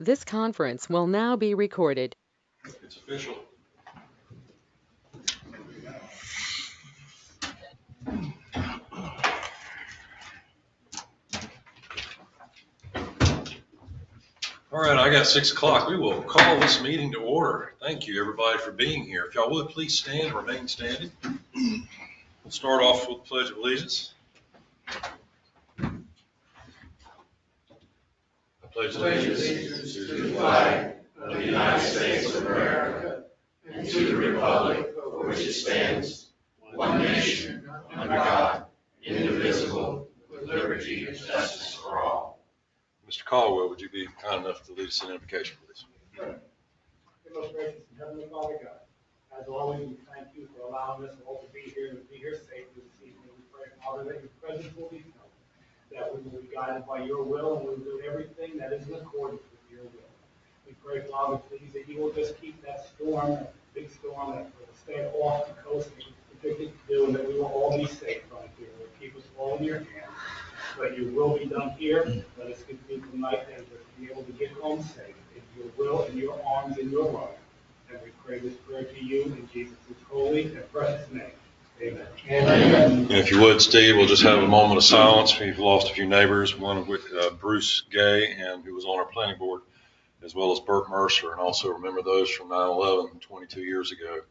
This conference will now be recorded. It's official. All right, I got 6 o'clock. We will call this meeting to order. Thank you, everybody, for being here. If y'all would, please stand and remain standing. We'll start off with the Pledge of Allegiance. I pledge allegiance to the flag of the United States of America and to the republic for which it stands, one nation, under God, indivisible, with liberty and justice for all. Mr. Caldwell, would you be kind enough to lead us in invocation, please? Sure. Dear most gracious and heavenly Father God, as always, we thank you for allowing us all to be here and be here safely this evening. We pray, Father, that your presence will be felt, that we will be guided by your will, and we will do everything that is in accordance with your will. We pray, Father, please, that you will just keep that storm, that big storm, that will stay off the coast that you predicted to do, and that we will all be safe from here. Lord, keep us all in your hands. Let your will be done here. Let us continue tonight and be able to get home safe in your will, in your arms, in your love. And we pray this prayer to you in Jesus' holy and precious name. Amen. Amen. And if you would, Steve, we'll just have a moment of silence. We've lost a few neighbors, one of which Bruce Gay, and who was on our planning board, as well as Bert Mercer, and also remember those from 9/11 22 years ago,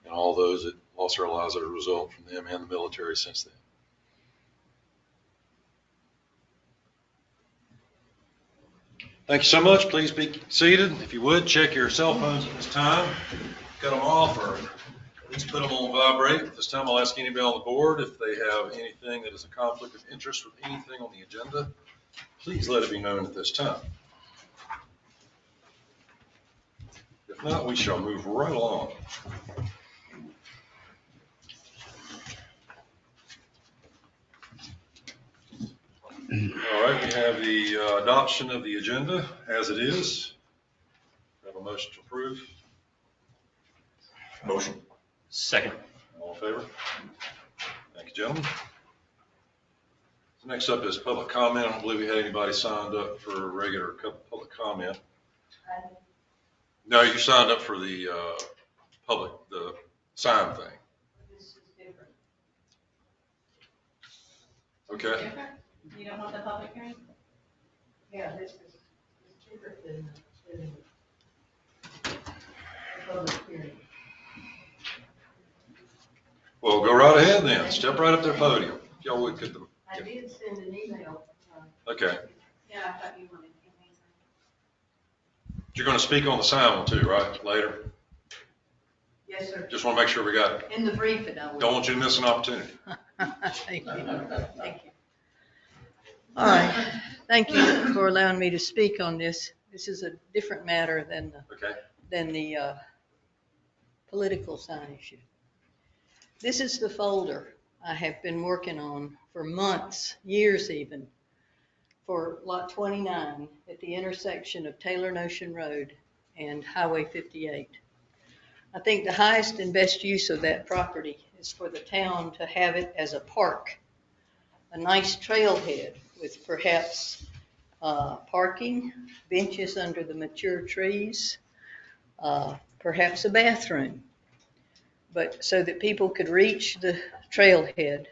and all those that lost their lives as a result from them and the military since then. Thank you so much. Please be seated. If you would, check your cell phones at this time. Cut them off or at least put them on vibrate. At this time, I'll ask anybody on the board if they have anything that is a conflict of interest with anything on the agenda. Please let it be known at this time. If not, we shall move right along. All right, we have the adoption of the agenda as it is. We have a motion to approve. Motion. Second. All in favor? Thank you, gentlemen. So next up is public comment. I don't believe we had anybody signed up for regular public comment. No, you signed up for the the sign thing. This is different. Okay. Different? You don't want the public hearing? Yeah, this is different than the public hearing. Well, go right ahead then. Step right up to the podium. If y'all would get them. I did send an email. Okay. Yeah, I thought you wanted to. You're going to speak on the sign one too, right? Later. Yes, sir. Just want to make sure we got it. In the briefing, I will. Don't want you to miss an opportunity. Thank you. Thank you. All right. Thank you for allowing me to speak on this. This is a different matter than the political sign issue. This is the folder I have been working on for months, years even, for Lot 29 at the intersection of Taylor and Ocean Road and Highway 58. I think the highest and best use of that property is for the town to have it as a park, a nice trailhead with perhaps parking, benches under the mature trees, perhaps a bathroom, but so that people could reach the trailhead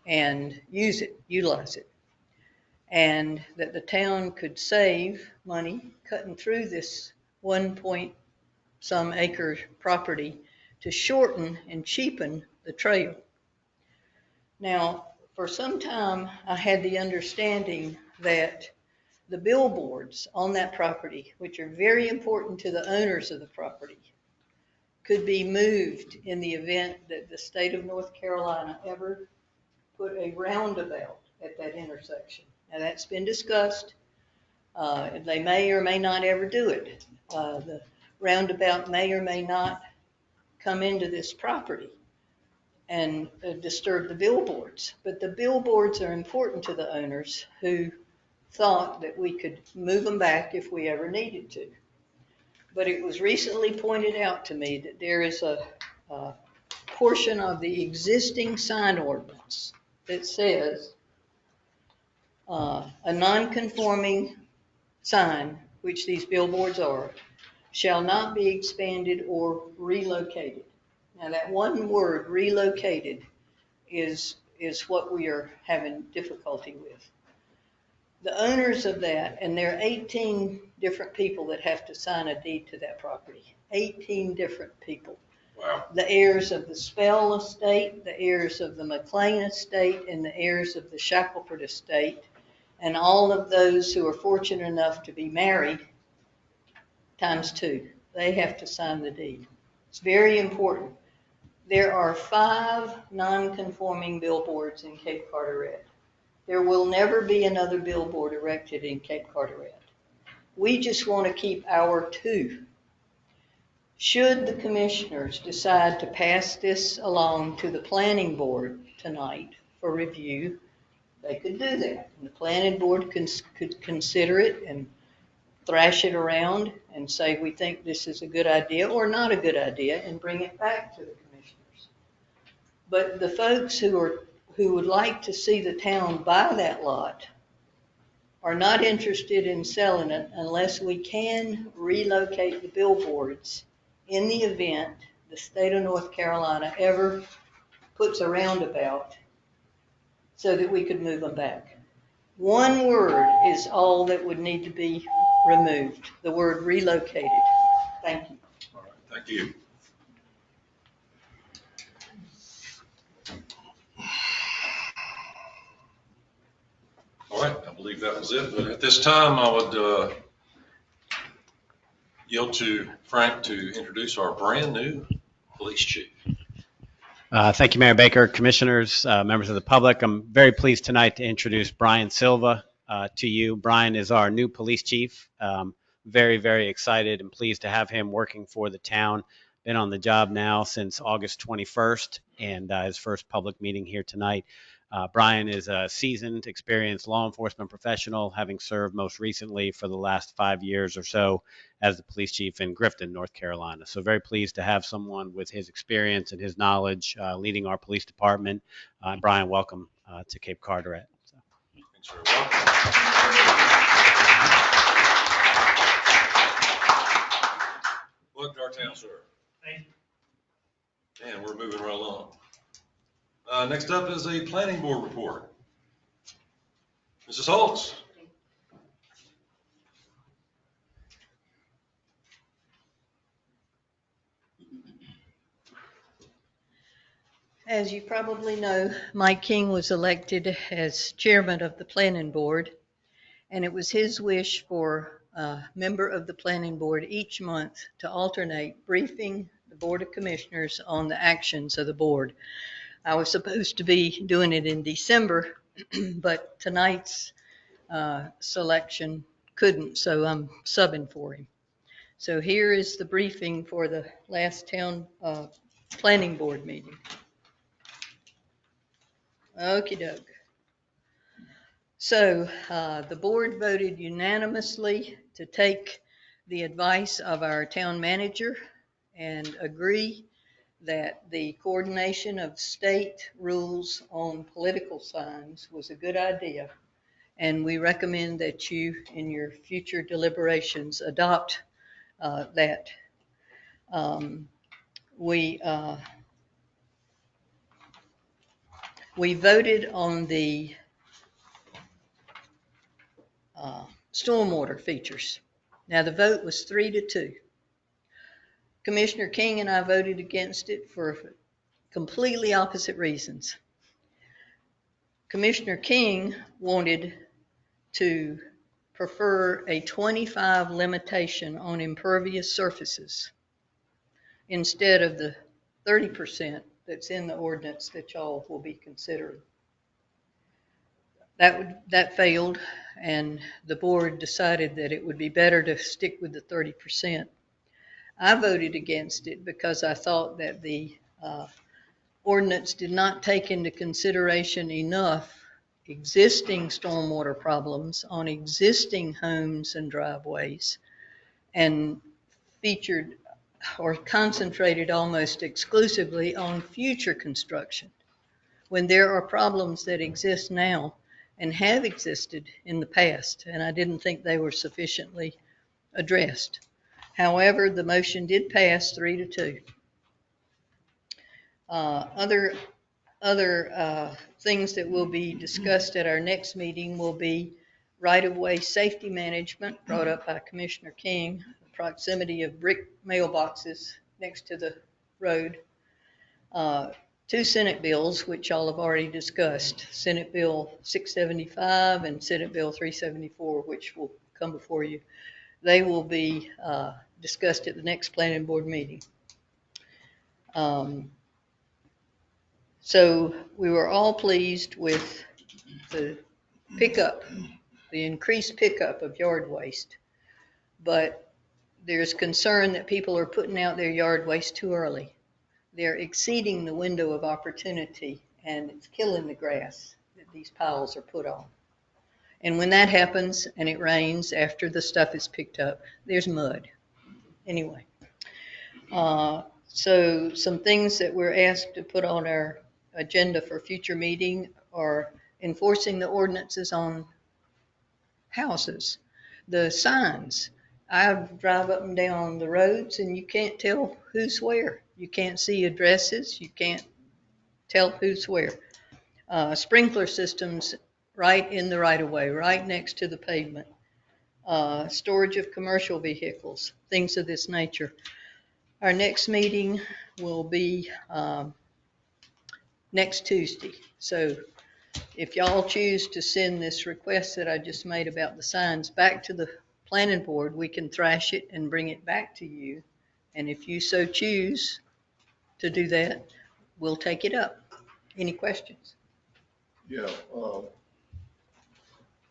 and use it, utilize it, and that the town could save money cutting through this 1-point-some acre property to shorten and cheapen the trail. Now, for some time, I had the understanding that the billboards on that property, which are very important to the owners of the property, could be moved in the event that the state of North Carolina ever put a roundabout at that intersection. Now, that's been discussed. They may or may not ever do it. The roundabout may or may not come into this property and disturb the billboards. But the billboards are important to the owners who thought that we could move them back if we ever needed to. But it was recently pointed out to me that there is a portion of the existing sign ordinance that says a non-conforming sign which these billboards are, shall not be expanded or relocated. Now that one word, relocated, is what we are having difficulty with. The owners of that, and there are 18 different people that have to sign a deed to that property. 18 different people. Wow. The heirs of the Spell estate, the heirs of the McLean estate, and the heirs of the Shackelford estate, and all of those who are fortunate enough to be married, times 2. They have to sign the deed. It's very important. There are 5 non-conforming billboards in Cape Carteret. There will never be another billboard erected in Cape Carteret. We just want to keep our 2. Should the commissioners decide to pass this along to the planning board tonight for review, they could do that. And the planning board could consider it and thrash it around and say, we think this is a good idea or not a good idea, and bring it back to the commissioners. But the folks who would like to see the town buy that lot are not interested in selling it unless we can relocate the billboards in the event the state of North Carolina ever puts a roundabout so that we could move them back. One word is all that would need to be removed, the word relocated. Thank you. All right, thank you. All right, I believe that was it. But at this time, I would yield to Frank to introduce our brand new police chief. Thank you, Mayor Baker, commissioners, members of the public. I'm very pleased tonight to introduce Brian Silva to you. Brian is our new police chief. Very, very excited and pleased to have him working for the town. Been on the job now since August 21st, and his first public meeting here tonight. Brian is a seasoned, experienced law enforcement professional, having served most recently for the last 5 years or so as the police chief in Grifton, North Carolina. So very pleased to have someone with his experience and his knowledge leading our police department. Brian, welcome to Cape Carteret. So. Thanks, sir. Welcome. Welcome to our town, sir. Thank you. And we're moving right along. Next up is a planning board report. Mrs. Holtz. As you probably know, Mike King was elected as chairman of the planning board, and it was his wish for a member of the planning board each month to alternate briefing the Board of Commissioners on the actions of the board. I was supposed to be doing it in December, but tonight's selection couldn't, so I'm subbing for him. So here is the briefing for the last town planning board meeting. Okie doke. So the board voted unanimously to take the advice of our town manager and agree that the coordination of state rules on political signs was a good idea. And we recommend that you, in your future deliberations, adopt that. We voted on the stormwater features. Now the vote was 3-2. Commissioner King and I voted against it for completely opposite reasons. Commissioner King wanted to prefer a 25 limitation on impervious surfaces instead of the 30% that's in the ordinance that y'all will be considering. That failed, and the board decided that it would be better to stick with the 30%. I voted against it because I thought that the ordinance did not take into consideration enough existing stormwater problems on existing homes and driveways, and featured or concentrated almost exclusively on future construction, when there are problems that exist now and have existed in the past, and I didn't think they were sufficiently addressed. However, the motion did pass 3-2. Other things that will be discussed at our next meeting will be right-of-way safety management brought up by Commissioner King, the proximity of brick mailboxes next to the road. 2 Senate bills, which y'all have already discussed, Senate Bill 675 and Senate Bill 374, which will come before you. They will be discussed at the next planning board meeting. So we were all pleased with the pickup, the increased pickup of yard waste. But there's concern that people are putting out their yard waste too early. They're exceeding the window of opportunity, and it's killing the grass that these piles are put on. And when that happens and it rains after the stuff is picked up, there's mud. Anyway, so some things that we're asked to put on our agenda for future meeting are enforcing the ordinances on houses, the signs. I drive up and down the roads and you can't tell who's where. You can't see addresses. You can't tell who's where. Sprinkler systems right in the right of way, right next to the pavement. Storage of commercial vehicles, things of this nature. Our next meeting will be next Tuesday. So if y'all choose to send this request that I just made about the signs back to the planning board, we can thrash it and bring it back to you. And if you so choose to do that, we'll take it up. Any questions? Yeah,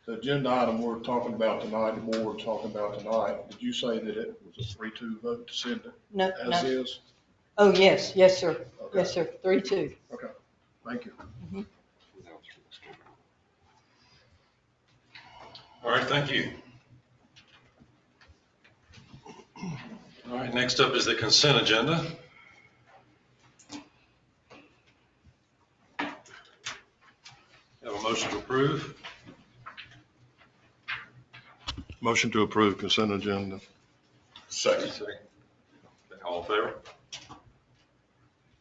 the agenda item we're talking about tonight, the board talking about tonight, did you say that it was a 3-2 vote to send it No, as no. is? Oh, yes, sir. Okay. Yes, sir. 3-2. Okay, thank you. All right, thank you. All right, next up is the consent agenda. Have a motion to approve? Motion to approve consent agenda. Second. All in favor?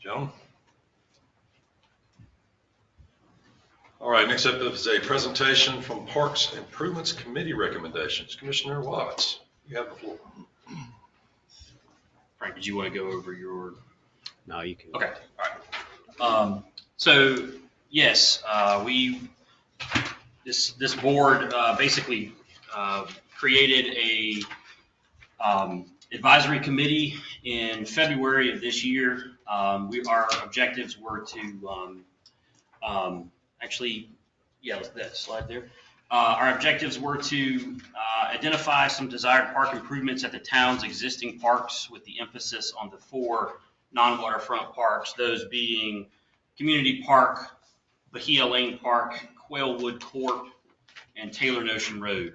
Gentlemen? All right, next up is a presentation from Parks Improvements Committee recommendations. Commissioner Watts, you have the floor. Frank, did you want to go over your? No, you can. Okay, all right. So yes, this board basically created a advisory committee in February of this year. Our objectives were to that slide there. Our objectives were to identify some desired park improvements at the town's existing parks with the emphasis on the 4 non-waterfront parks, those being Community Park, Bahia Lane Park, Quailwood Court, and Taylor Notion Road.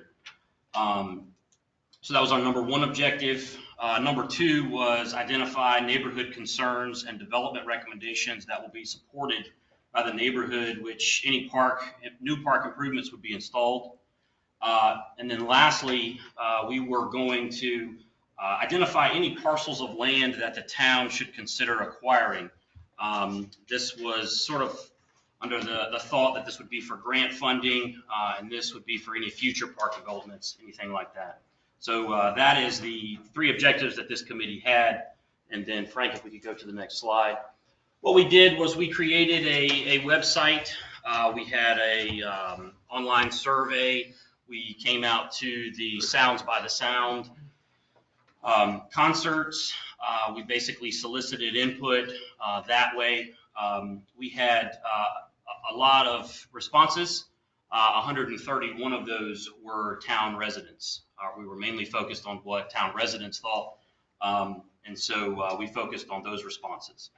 So that was our number 1 objective. Number 2 was identify neighborhood concerns and development recommendations that will be supported by the neighborhood, which any new park improvements would be installed. And then lastly, we were going to identify any parcels of land that the town should consider acquiring. This was sort of under the thought that this would be for grant funding, and this would be for any future park developments, anything like that. So that is the 3 objectives that this committee had. And then Frank, if we could go to the next slide. What we did was we created a website. We had a online survey. We came out to the Sounds by the Sound concerts. We basically solicited input that way. We had a lot of responses. 131 of those were town residents. We were mainly focused on what town residents thought. And so we focused on those responses.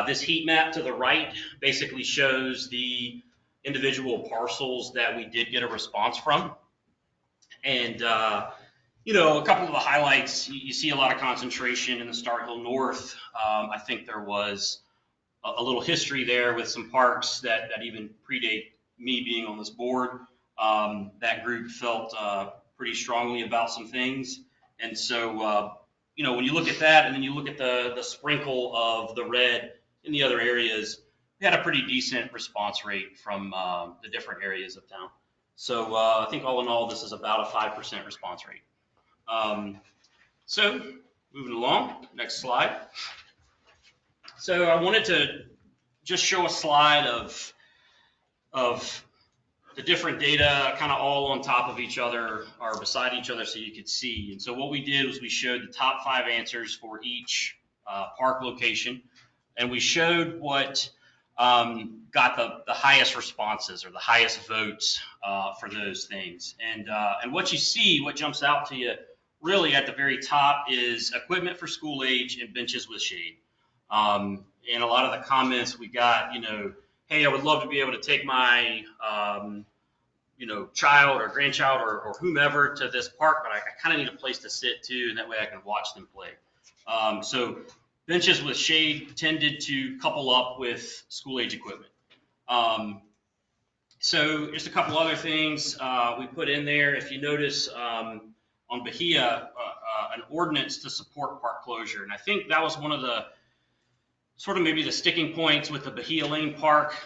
This heat map to the right basically shows the individual parcels that we did get a response from. And, a couple of the highlights, you see a lot of concentration in the Star Hill North. I think there was a little history there with some parks that even predate me being on this board. That group felt pretty strongly about some things. And so, you know, when you look at that and then you look at the sprinkle of the red in the other areas, we had a pretty decent response rate from the different areas of town. So I think all in all, this is about a 5% response rate. So moving along, next slide. So I wanted to just show a slide of the different data kind of all on top of each other or beside each other so you could see. And so what we did was we showed the top 5 answers for each park location, and we showed what got the highest responses or the highest votes for those things. And what you see, what jumps out to you really at the very top is equipment for school age and benches with shade. And a lot of the comments we got, you know, hey, I would love to be able to take my, you know, child or grandchild or whomever to this park, but I kind of need a place to sit too, and that way I can watch them play. So benches with shade tended to couple up with school age equipment. So just a couple other things we put in there. If you notice on Bahia, an ordinance to support park closure, and I think that was one of the sort of maybe the sticking points with the Bahia Lane Park.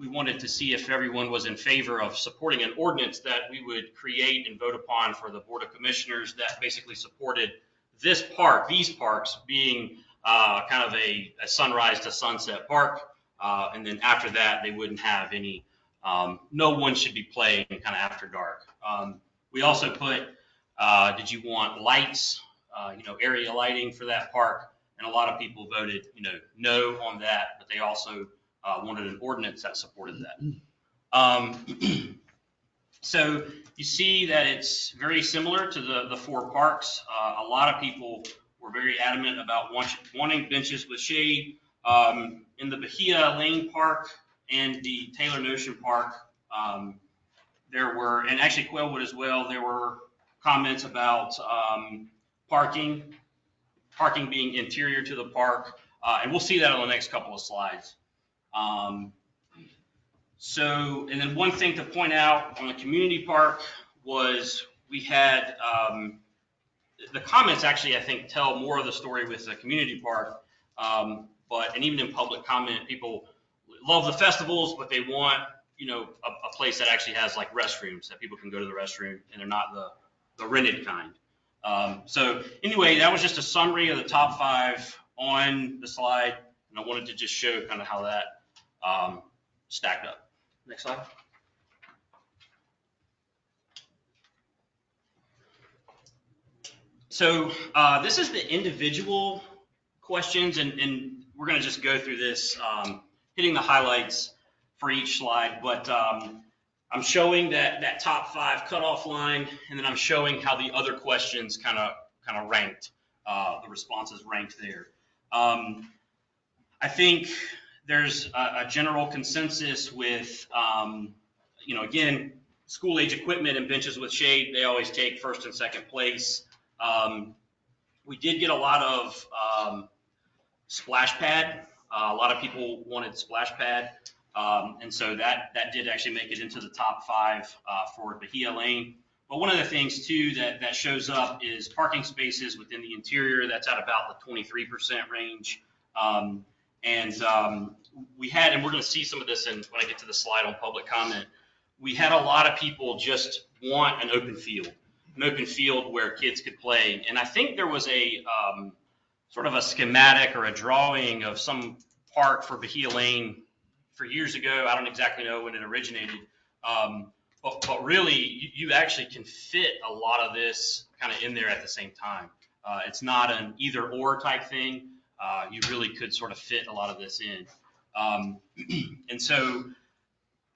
We wanted to see if everyone was in favor of supporting an ordinance that we would create and vote upon for the Board of Commissioners that basically supported this park, these parks being kind of a sunrise to sunset park. And then after that, they wouldn't have any, no one should be playing kind of after dark. We also put, did you want lights, you know, area lighting for that park? And a lot of people voted, you know, no on that, but they also wanted an ordinance that supported that. So you see that it's very similar to the 4 parks. A lot of people were very adamant about wanting benches with shade. In the Bahia Lane Park and the Taylor Notion Park, there were, and actually Quailwood as well, there were comments about parking being interior to the park, and we'll see that on the next couple of slides. So, and then one thing to point out on the community park was we had, the comments actually, I think, tell more of the story with the community park, and even in public comment, people love the festivals, but they want, you know, a place that actually has like restrooms, that people can go to the restroom, and they're not the rented kind. So anyway, that was just a summary of the top 5 on the slide, and I wanted to just show kind of how that stacked up. Next slide. So this is the individual questions, and we're going to just go through this, hitting the highlights for each slide, but I'm showing that top 5 cutoff line, and then I'm showing how the other questions kind of ranked, the responses ranked there. I think there's a general consensus with, you know, again, school age equipment and benches with shade, they always take first and second place. We did get a lot of splash pad. A lot of people wanted splash pad. And so that did actually make it into the top 5 for Bahia Lane. But one of the things too that shows up is parking spaces within the interior. That's at about the 23% range. We had, and we're going to see some of this when I get to the slide on public comment, we had a lot of people just want an open field where kids could play. And I think there was a sort of a schematic or a drawing of some park for Bahia Lane for years ago. I don't exactly know when it originated, but really you actually can fit a lot of this kind of in there at the same time. It's not an either or type thing. You really could sort of fit a lot of this in. And so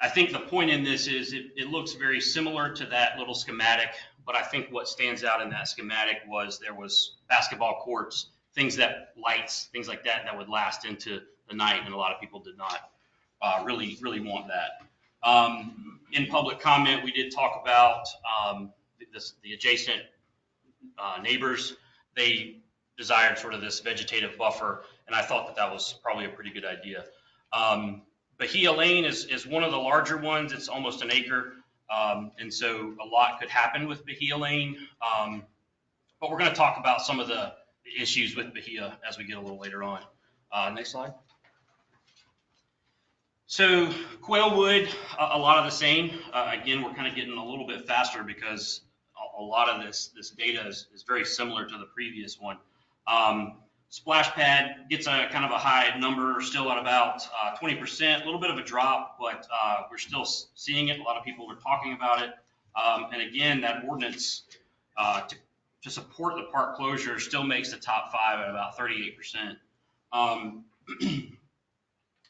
I think the point in this is it looks very similar to that little schematic, but I think what stands out in that schematic was there was basketball courts, lights, things like that would last into the night, and a lot of people did not really want that. In public comment, we did talk about the adjacent neighbors. They desired sort of this vegetative buffer, and I thought that was probably a pretty good idea. Bahia Lane is one of the larger ones. It's almost an acre, and so a lot could happen with Bahia Lane. but we're going to talk about some of the issues with Bahia as we get a little later on. Next slide. So Quailwood, a lot of the same. Again, we're kind of getting a little bit faster because a lot of this data is very similar to the previous one. Splash pad gets a kind of a high number, still at about 20%, a little bit of a drop, but we're still seeing it. A lot of people are talking about it. And again, that ordinance to support the park closure still makes the top 5 at about 38%.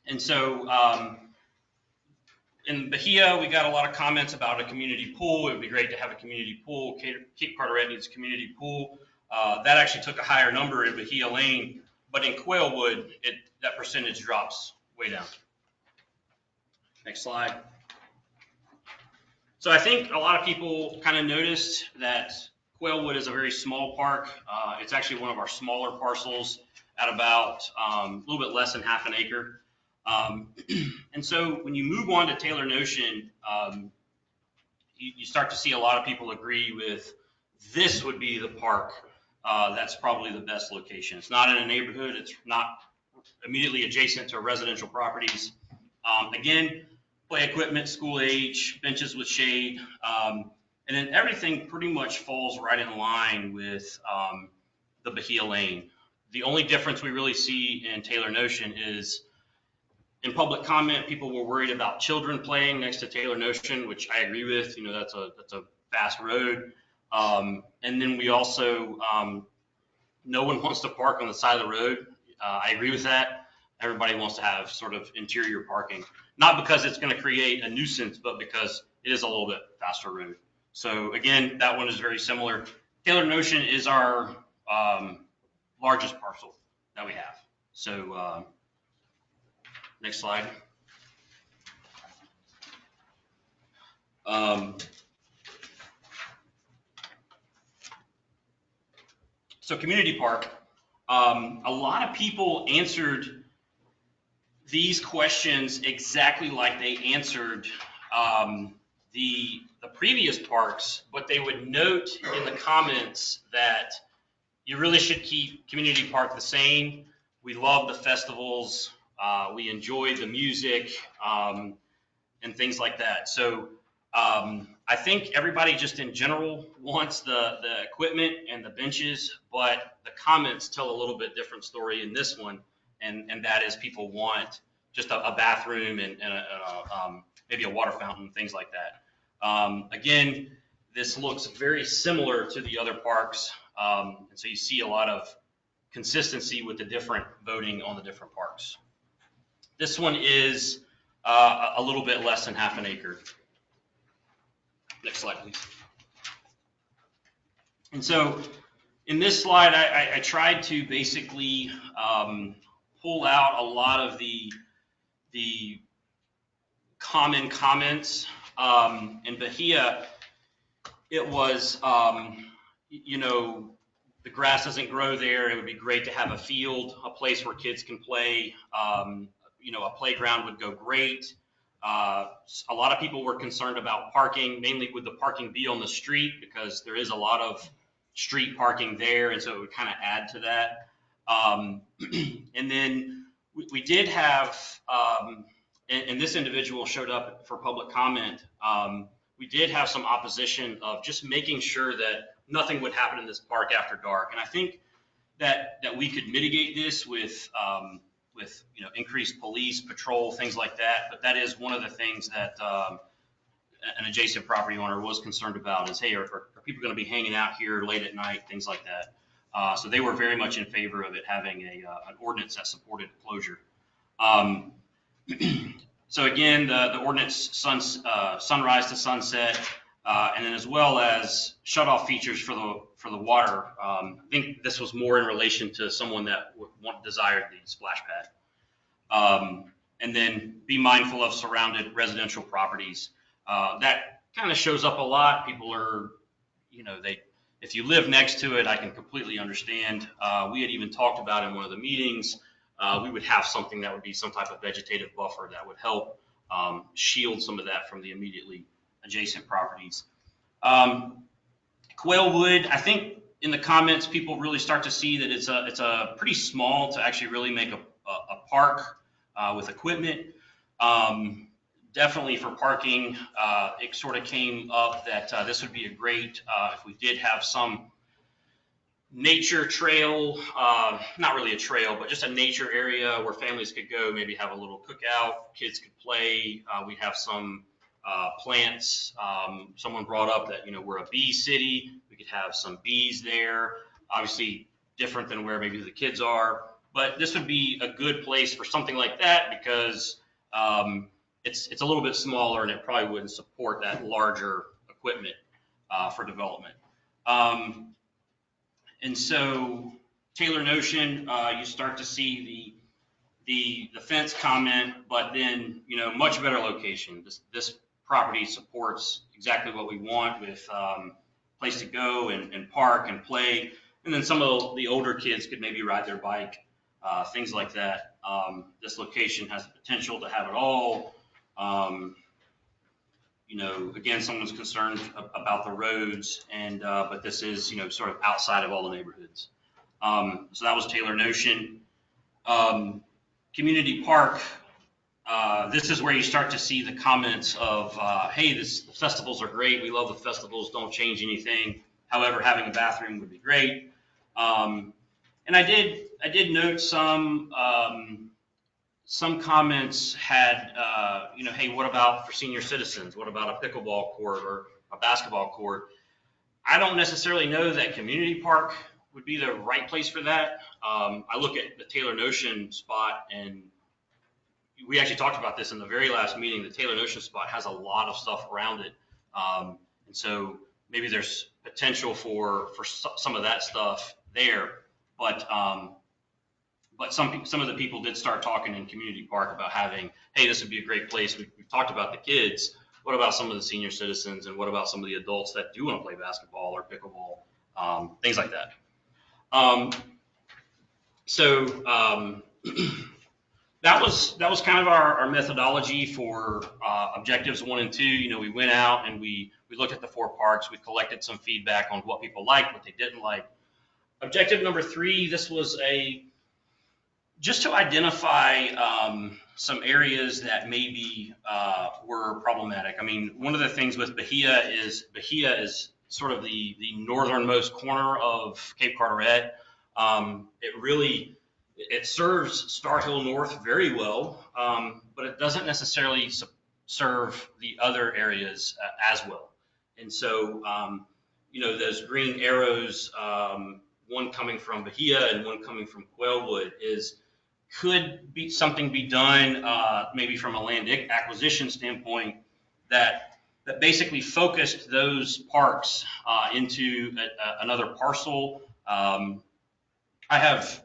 And so in Bahia, we got a lot of comments about a community pool. It would be great to have a community pool. Cape Carteret needs a community pool. That actually took a higher number in Bahia Lane, but in Quailwood, that percentage drops way down. Next slide. So I think a lot of people kind of noticed that Quailwood is a very small park. It's actually one of our smaller parcels at about a little bit less than half an acre. And so when you move on to Taylor Notion, you start to see a lot of people agree with this would be the park that's probably the best location. It's not in a neighborhood. It's not immediately adjacent to residential properties. Again, play equipment, school age, benches with shade, and then everything pretty much falls right in line with the Bahia Lane. The only difference we really see in Taylor Notion is in public comment, people were worried about children playing next to Taylor Notion, which I agree with. You know, that's a fast road. And then we also, no one wants to park on the side of the road. I agree with that. Everybody wants to have sort of interior parking, not because it's going to create a nuisance, but because it is a little bit faster road. So again, that one is very similar. Taylor Notion is our largest parcel that we have. So next slide. So community park, a lot of people answered these questions exactly like they answered the previous parks, but they would note in the comments that you really should keep community park the same. We love the festivals. We enjoy the music and things like that. So I think everybody just in general wants the equipment and the benches, but the comments tell a little bit different story in this one, and that is people want just a bathroom and maybe a water fountain, things like that. Again, this looks very similar to the other parks, and so you see a lot of consistency with the different voting on the different parks. This one is a little bit less than half an acre. Next slide, please. And so in this slide, I tried to basically pull out a lot of the common comments. In Bahia, it was, you know, the grass doesn't grow there. It would be great to have a field, a place where kids can play. You know, a playground would go great. A lot of people were concerned about parking, mainly would the parking be on the street, because there is a lot of street parking there, and so it would kind of add to that. And then we did have, and this individual showed up for public comment, we did have some opposition of just making sure that nothing would happen in this park after dark. And I think that we could mitigate this with you know, increased police patrol, things like that. But that is one of the things that an adjacent property owner was concerned about is, hey, are people going to be hanging out here late at night, things like that. So they were very much in favor of it having an ordinance that supported closure. So again, the ordinance sunrise to sunset, and then as well as shut-off features for the water. I think this was more in relation to someone that desired the splash pad. And then be mindful of surrounded residential properties. That kind of shows up a lot. People are, you know, if you live next to it, I can completely understand. We had even talked about in one of the meetings, we would have something that would be some type of vegetative buffer that would help shield some of that from the immediately adjacent properties. Quailwood, I think in the comments, people really start to see that it's a pretty small to actually really make a park with equipment. Definitely for parking, it sort of came up that this would be a great, if we did have some nature trail, not really a trail, but just a nature area where families could go, maybe have a little cookout, kids could play. We have some plants. Someone brought up that, we're a bee city. We could have some bees there, obviously different than where maybe the kids are. But this would be a good place for something like that because it's a little bit smaller and it probably wouldn't support that larger equipment for development. And so Taylor Notion, you start to see the fence comment, but then, much better location. This property supports exactly what we want with place to go and park and play. And then some of the older kids could maybe ride their bike, things like that. This location has the potential to have it all. Again, someone's concerned about the roads, and but this is, sort of outside of all the neighborhoods. So that was Taylor Notion. Community Park, this is where you start to see the comments of, hey, the festivals are great. We love the festivals. Don't change anything. However, having a bathroom would be great. And I did note some comments had, hey, what about for senior citizens? What about a pickleball court or a basketball court? I don't necessarily know that community park would be the right place for that. I look at the Taylor Notion spot, and we actually talked about this in the very last meeting. The Taylor Notion spot has a lot of stuff around it. And so maybe there's potential for some of that stuff there. But some of the people did start talking in community park about having, hey, this would be a great place. We've talked about the kids. What about some of the senior citizens, and what about some of the adults that do want to play basketball or pickleball, things like that. That was kind of our methodology for objectives 1 and 2. We went out and we looked at the 4 parks. We collected some feedback on what people liked, what they didn't like. Objective number 3, this was just to identify some areas that maybe were problematic. I mean, one of the things with Bahia is sort of the northernmost corner of Cape Carteret. It serves Star Hill North very well, but it doesn't necessarily serve the other areas as well. And so, those green arrows, one coming from Bahia and one coming from Quailwood, could be something be done maybe from a land acquisition standpoint that basically focused those parks into another parcel. I have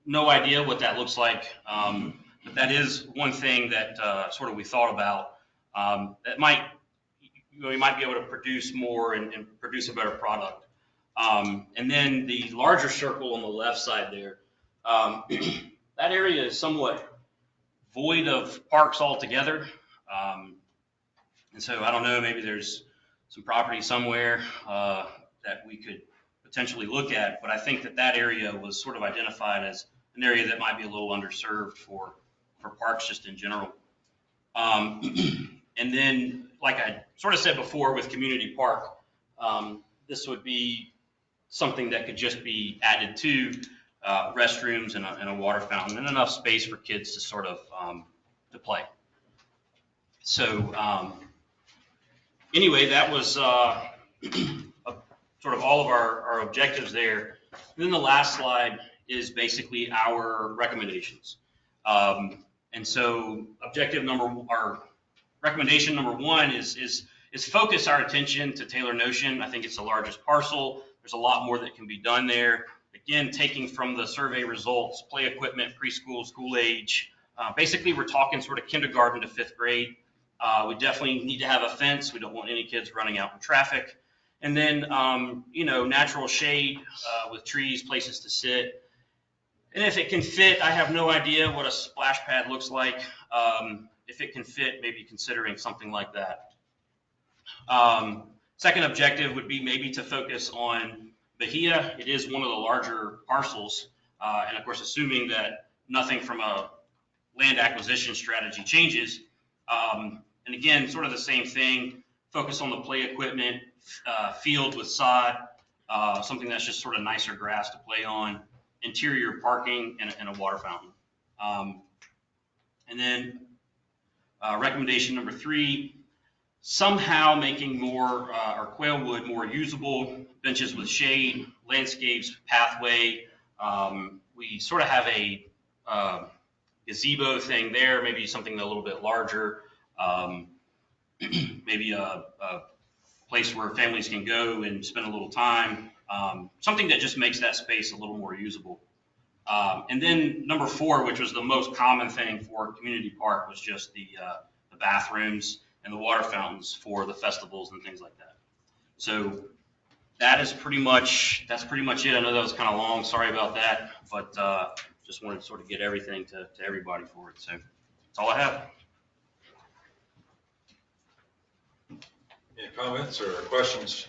no idea what that looks like, but that is one thing that sort of we thought about that we might be able to produce more and produce a better product. And then the larger circle on the left side there, that area is somewhat void of parks altogether. And so I don't know, maybe there's some property somewhere that we could potentially look at, but I think that area was sort of identified as an area that might be a little underserved for parks just in general. And then, like I sort of said before with community park, this would be something that could just be added to restrooms and a water fountain and enough space for kids to sort of to play. So anyway, that was sort of all of our objectives there. And then the last slide is basically our recommendations. And so recommendation number 1 is focus our attention to Taylor Notion. I think it's the largest parcel. There's a lot more that can be done there. Again, taking from the survey results, play equipment, preschool, school age. Basically, we're talking sort of kindergarten to 5th grade. We definitely need to have a fence. We don't want any kids running out in traffic. And then, natural shade with trees, places to sit. And if it can fit, I have no idea what a splash pad looks like. If it can fit, maybe considering something like that. Second objective would be maybe to focus on Bahia. It is one of the larger parcels, and of course, assuming that nothing from a land acquisition strategy changes. And again, sort of the same thing, focus on the play equipment, field with sod, something that's just sort of nicer grass to play on, interior parking, and a water fountain. And then recommendation number 3, somehow making more or quail wood more usable, benches with shade, landscapes, pathway. We sort of have a gazebo thing there, maybe something a little bit larger, maybe a place where families can go and spend a little time, something that just makes that space a little more usable. And then number 4, which was the most common thing for a community park, was just the bathrooms and the water fountains for the festivals and things like that. So that's pretty much it. I know that was kind of long, sorry about that, but just wanted to sort of get everything to everybody for it. So that's all I have. Any comments or questions?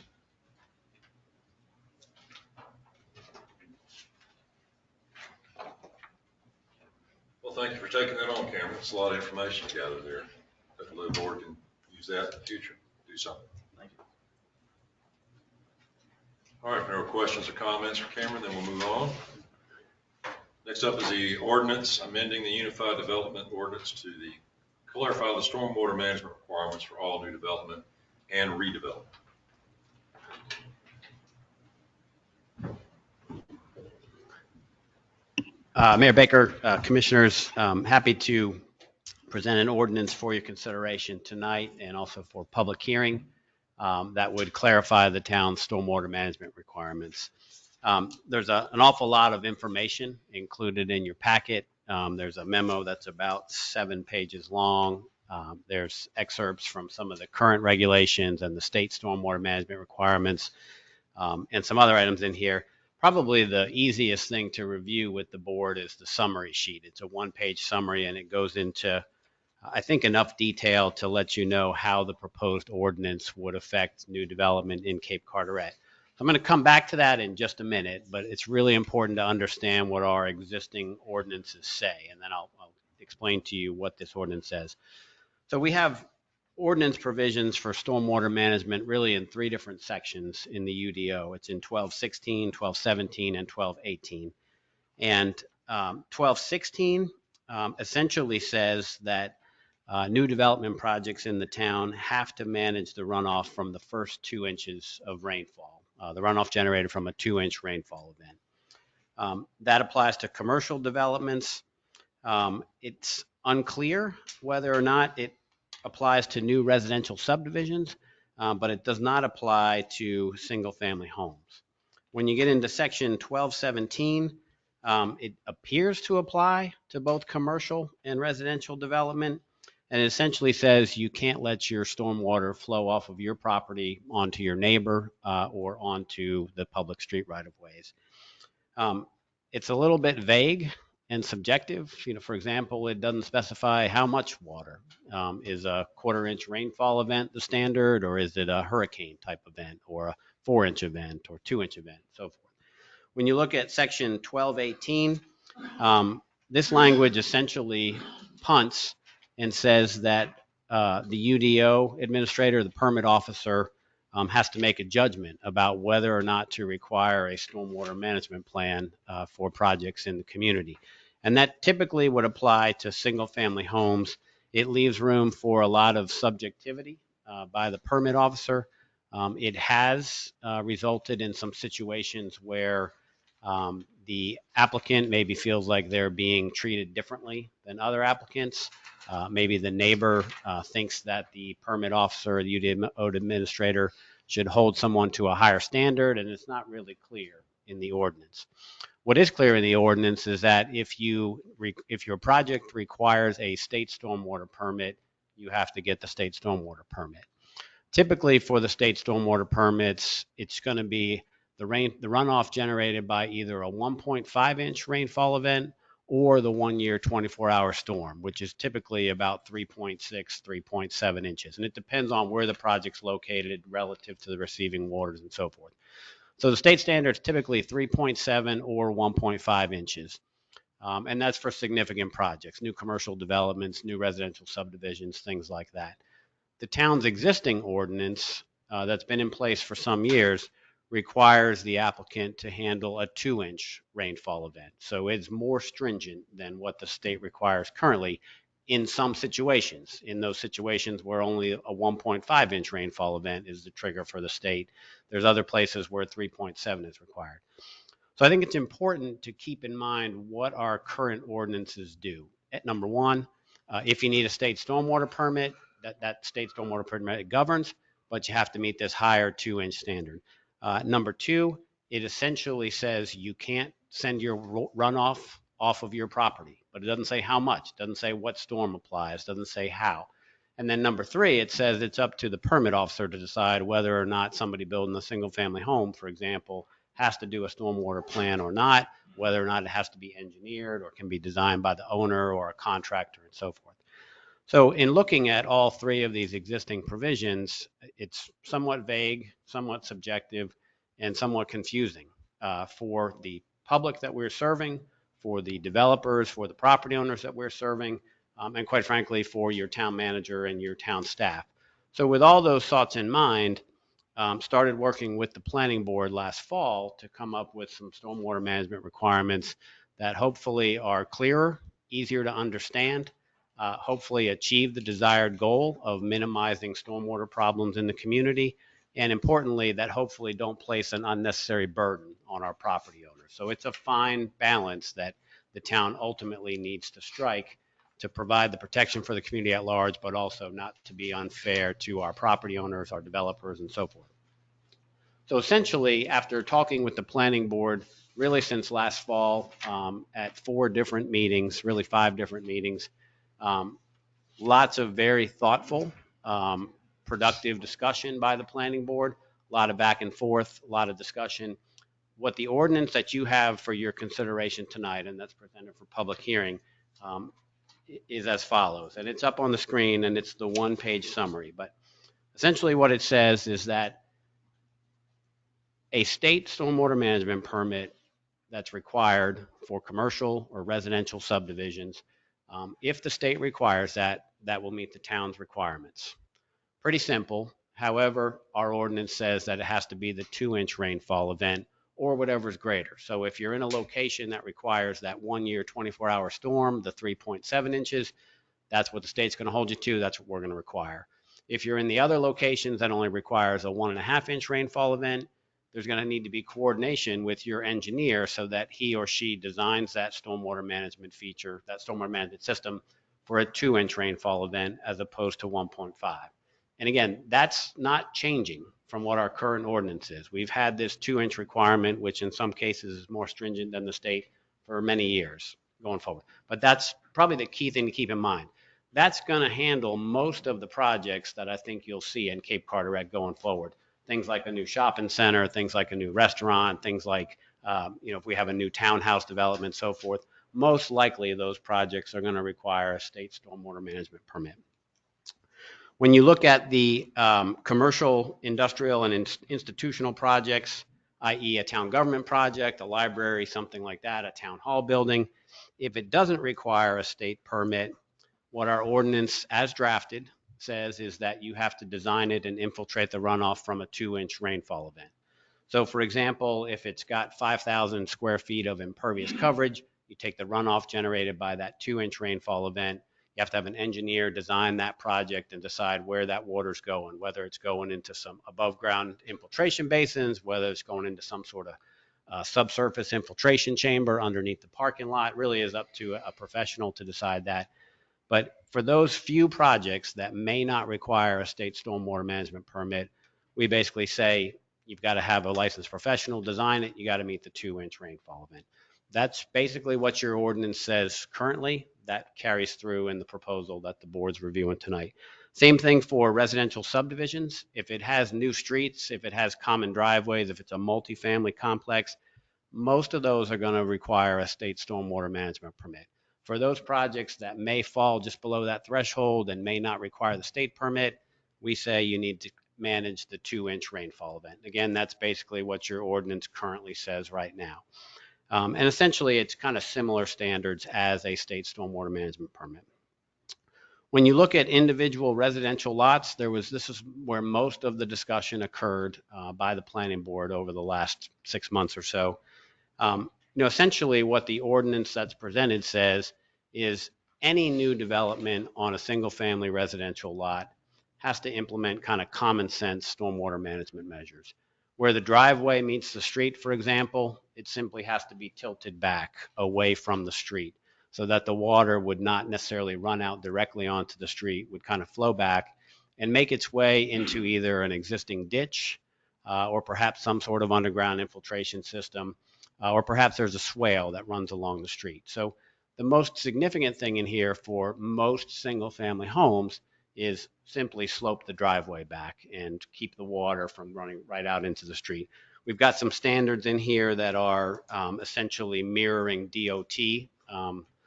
Well, thank you for taking that on, Cameron. It's a lot of information to gather there. Hopefully the board can use that in the future, do something. Thank you. All right, if there are questions or comments for Cameron, then we'll move on. Next up is the ordinance amending the Unified Development Ordinance to clarify the stormwater management requirements for all new development and redevelopment. Mayor Baker, Commissioners, happy to present an ordinance for your consideration tonight and also for public hearing that would clarify the town's stormwater management requirements. There's an awful lot of information included in your packet. There's a memo that's about 7 pages long. There's excerpts from some of the current regulations and the state stormwater management requirements, and some other items in here. Probably the easiest thing to review with the board is the summary sheet. It's a 1-page summary, and it goes into, I think, enough detail to let you know how the proposed ordinance would affect new development in Cape Carteret. I'm going to come back to that in just a minute, but it's really important to understand what our existing ordinances say, and then I'll explain to you what this ordinance says. So we have ordinance provisions for stormwater management really in 3 different sections in the UDO. It's in 1216, 1217, and 1218. And 1216 essentially says that new development projects in the town have to manage the runoff from the first 2 inches of rainfall, the runoff generated from a 2-inch rainfall event. That applies to commercial developments. It's unclear whether or not it applies to new residential subdivisions, but it does not apply to single-family homes. When you get into section 1217, it appears to apply to both commercial and residential development, and it essentially says you can't let your stormwater flow off of your property onto your neighbor or onto the public street right-of-ways. It's a little bit vague and subjective. For example, it doesn't specify how much water. Is a 1/4-inch rainfall event the standard, or is it a hurricane type event, or a 4-inch event, or 2-inch event, and so forth. When you look at section 1218, this language essentially punts and says that the UDO administrator, the permit officer, has to make a judgment about whether or not to require a stormwater management plan for projects in the community. And that typically would apply to single-family homes. It leaves room for a lot of subjectivity by the permit officer. It has resulted in some situations where the applicant maybe feels like they're being treated differently than other applicants. Maybe the neighbor thinks that the permit officer or the UDO administrator should hold someone to a higher standard, and it's not really clear in the ordinance. What is clear in the ordinance is that if your project requires a state stormwater permit, you have to get the state stormwater permit. Typically for the state stormwater permits, it's going to be the runoff generated by either a 1.5-inch rainfall event or the 1-year 24-hour storm, which is typically about 3.6, 3.7 inches. And it depends on where the project's located relative to the receiving waters and so forth. So the state standard is typically 3.7 or 1.5 inches. And that's for significant projects, new commercial developments, new residential subdivisions, things like that. The town's existing ordinance that's been in place for some years requires the applicant to handle a 2-inch rainfall event. So it's more stringent than what the state requires currently in some situations. In those situations where only a 1.5-inch rainfall event is the trigger for the state, there's other places where 3.7 is required. So I think it's important to keep in mind what our current ordinances do. At number one, if you need a state stormwater permit, that state stormwater permit governs, but you have to meet this higher 2-inch standard. Number two, it essentially says you can't send your runoff off of your property, but it doesn't say how much, doesn't say what storm applies, doesn't say how. And then number three, it says it's up to the permit officer to decide whether or not somebody building a single family home, for example, has to do a stormwater plan or not, whether or not it has to be engineered or can be designed by the owner or a contractor and so forth. So in looking at all three of these existing provisions, it's somewhat vague, somewhat subjective, and somewhat confusing for the public that we're serving, for the developers, for the property owners that we're serving, and quite frankly, for your town manager and your town staff. So with all those thoughts in mind, started working with the planning board last fall to come up with some stormwater management requirements that hopefully are clearer, easier to understand, hopefully achieve the desired goal of minimizing stormwater problems in the community, and importantly, that hopefully don't place an unnecessary burden on our property owners. So it's a fine balance that the town ultimately needs to strike to provide the protection for the community at large, but also not to be unfair to our property owners, our developers, and so forth. So essentially, after talking with the planning board, really since last fall, at 4 different meetings, really 5 different meetings, lots of very thoughtful, productive discussion by the planning board, a lot of back and forth, a lot of discussion. What the ordinance that you have for your consideration tonight, and that's presented for public hearing, is as follows. And it's up on the screen, and it's the 1-page summary. But essentially what it says is that a state stormwater management permit that's required for commercial or residential subdivisions, if the state requires that, that will meet the town's requirements. Pretty simple. However, our ordinance says that it has to be the 2-inch rainfall event or whatever is greater. So if you're in a location that requires that 1-year 24-hour storm, the 3.7 inches, that's what the state's going to hold you to. That's what we're going to require. If you're in the other locations that only requires a 1.5-inch rainfall event, there's going to need to be coordination with your engineer so that he or she designs that stormwater management feature, that stormwater management system for a 2-inch rainfall event as opposed to 1.5. And again, that's not changing from what our current ordinance is. We've had this 2-inch requirement, which in some cases is more stringent than the state for many years going forward. But that's probably the key thing to keep in mind. That's going to handle most of the projects that I think you'll see in Cape Carteret going forward. Things like a new shopping center, things like a new restaurant, things like, if we have a new townhouse development, so forth. Most likely those projects are going to require a state stormwater management permit. When you look at the commercial, industrial, and institutional projects, i.e. a town government project, a library, something like that, a town hall building, if it doesn't require a state permit, what our ordinance as drafted says is that you have to design it and infiltrate the runoff from a 2-inch rainfall event. So for example, if it's got 5,000 square feet of impervious coverage, you take the runoff generated by that 2-inch rainfall event. You have to have an engineer design that project and decide where that water's going, whether it's going into some above ground infiltration basins, whether it's going into some sort of subsurface infiltration chamber underneath the parking lot. It really is up to a professional to decide that. But for those few projects that may not require a state stormwater management permit, we basically say you've got to have a licensed professional design it. You got to meet the 2-inch rainfall event. That's basically what your ordinance says currently. That carries through in the proposal that the board's reviewing tonight. Same thing for residential subdivisions. If it has new streets, if it has common driveways, if it's a multifamily complex, most of those are going to require a state stormwater management permit. For those projects that may fall just below that threshold and may not require the state permit, we say you need to manage the 2-inch rainfall event. Again, that's basically what your ordinance currently says right now. And essentially, it's kind of similar standards as a state stormwater management permit. When you look at individual residential lots, this is where most of the discussion occurred by the planning board over the last 6 months or so. Essentially what the ordinance that's presented says is any new development on a single family residential lot has to implement kind of common sense stormwater management measures. Where the driveway meets the street, for example, it simply has to be tilted back away from the street so that the water would not necessarily run out directly onto the street, would kind of flow back and make its way into either an existing ditch or perhaps some sort of underground infiltration system, or perhaps there's a swale that runs along the street. So the most significant thing in here for most single family homes is simply slope the driveway back and keep the water from running right out into the street. We've got some standards in here that are essentially mirroring DOT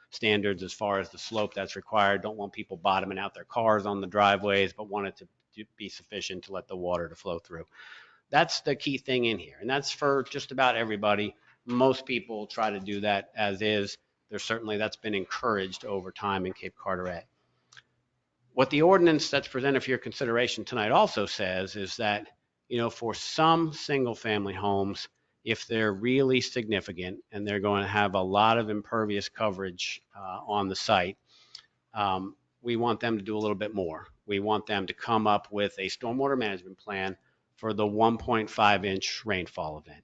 standards as far as the slope that's required. Don't want people bottoming out their cars on the driveways, but want it to be sufficient to let the water to flow through. That's the key thing in here, and that's for just about everybody. Most people try to do that as is. That's been encouraged over time in Cape Carteret. What the ordinance that's presented for your consideration tonight also says is that, for some single family homes, if they're really significant and they're going to have a lot of impervious coverage on the site, we want them to do a little bit more. We want them to come up with a stormwater management plan for the 1.5-inch rainfall event.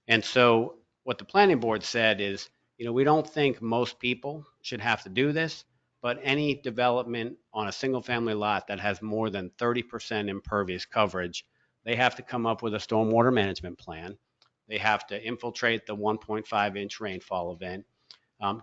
And so what the planning board said is, we don't think most people should have to do this, but any development on a single family lot that has more than 30% impervious coverage, they have to come up with a stormwater management plan. They have to infiltrate the 1.5-inch rainfall event.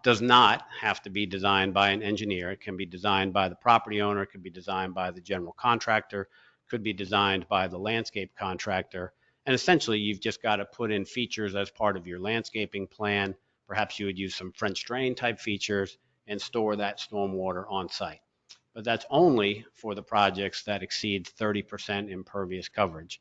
Does not have to be designed by an engineer. It can be designed by the property owner. It could be designed by the general contractor. Could be designed by the landscape contractor. And essentially, you've just got to put in features as part of your landscaping plan. Perhaps you would use some French drain type features and store that stormwater on site. But that's only for the projects that exceed 30% impervious coverage.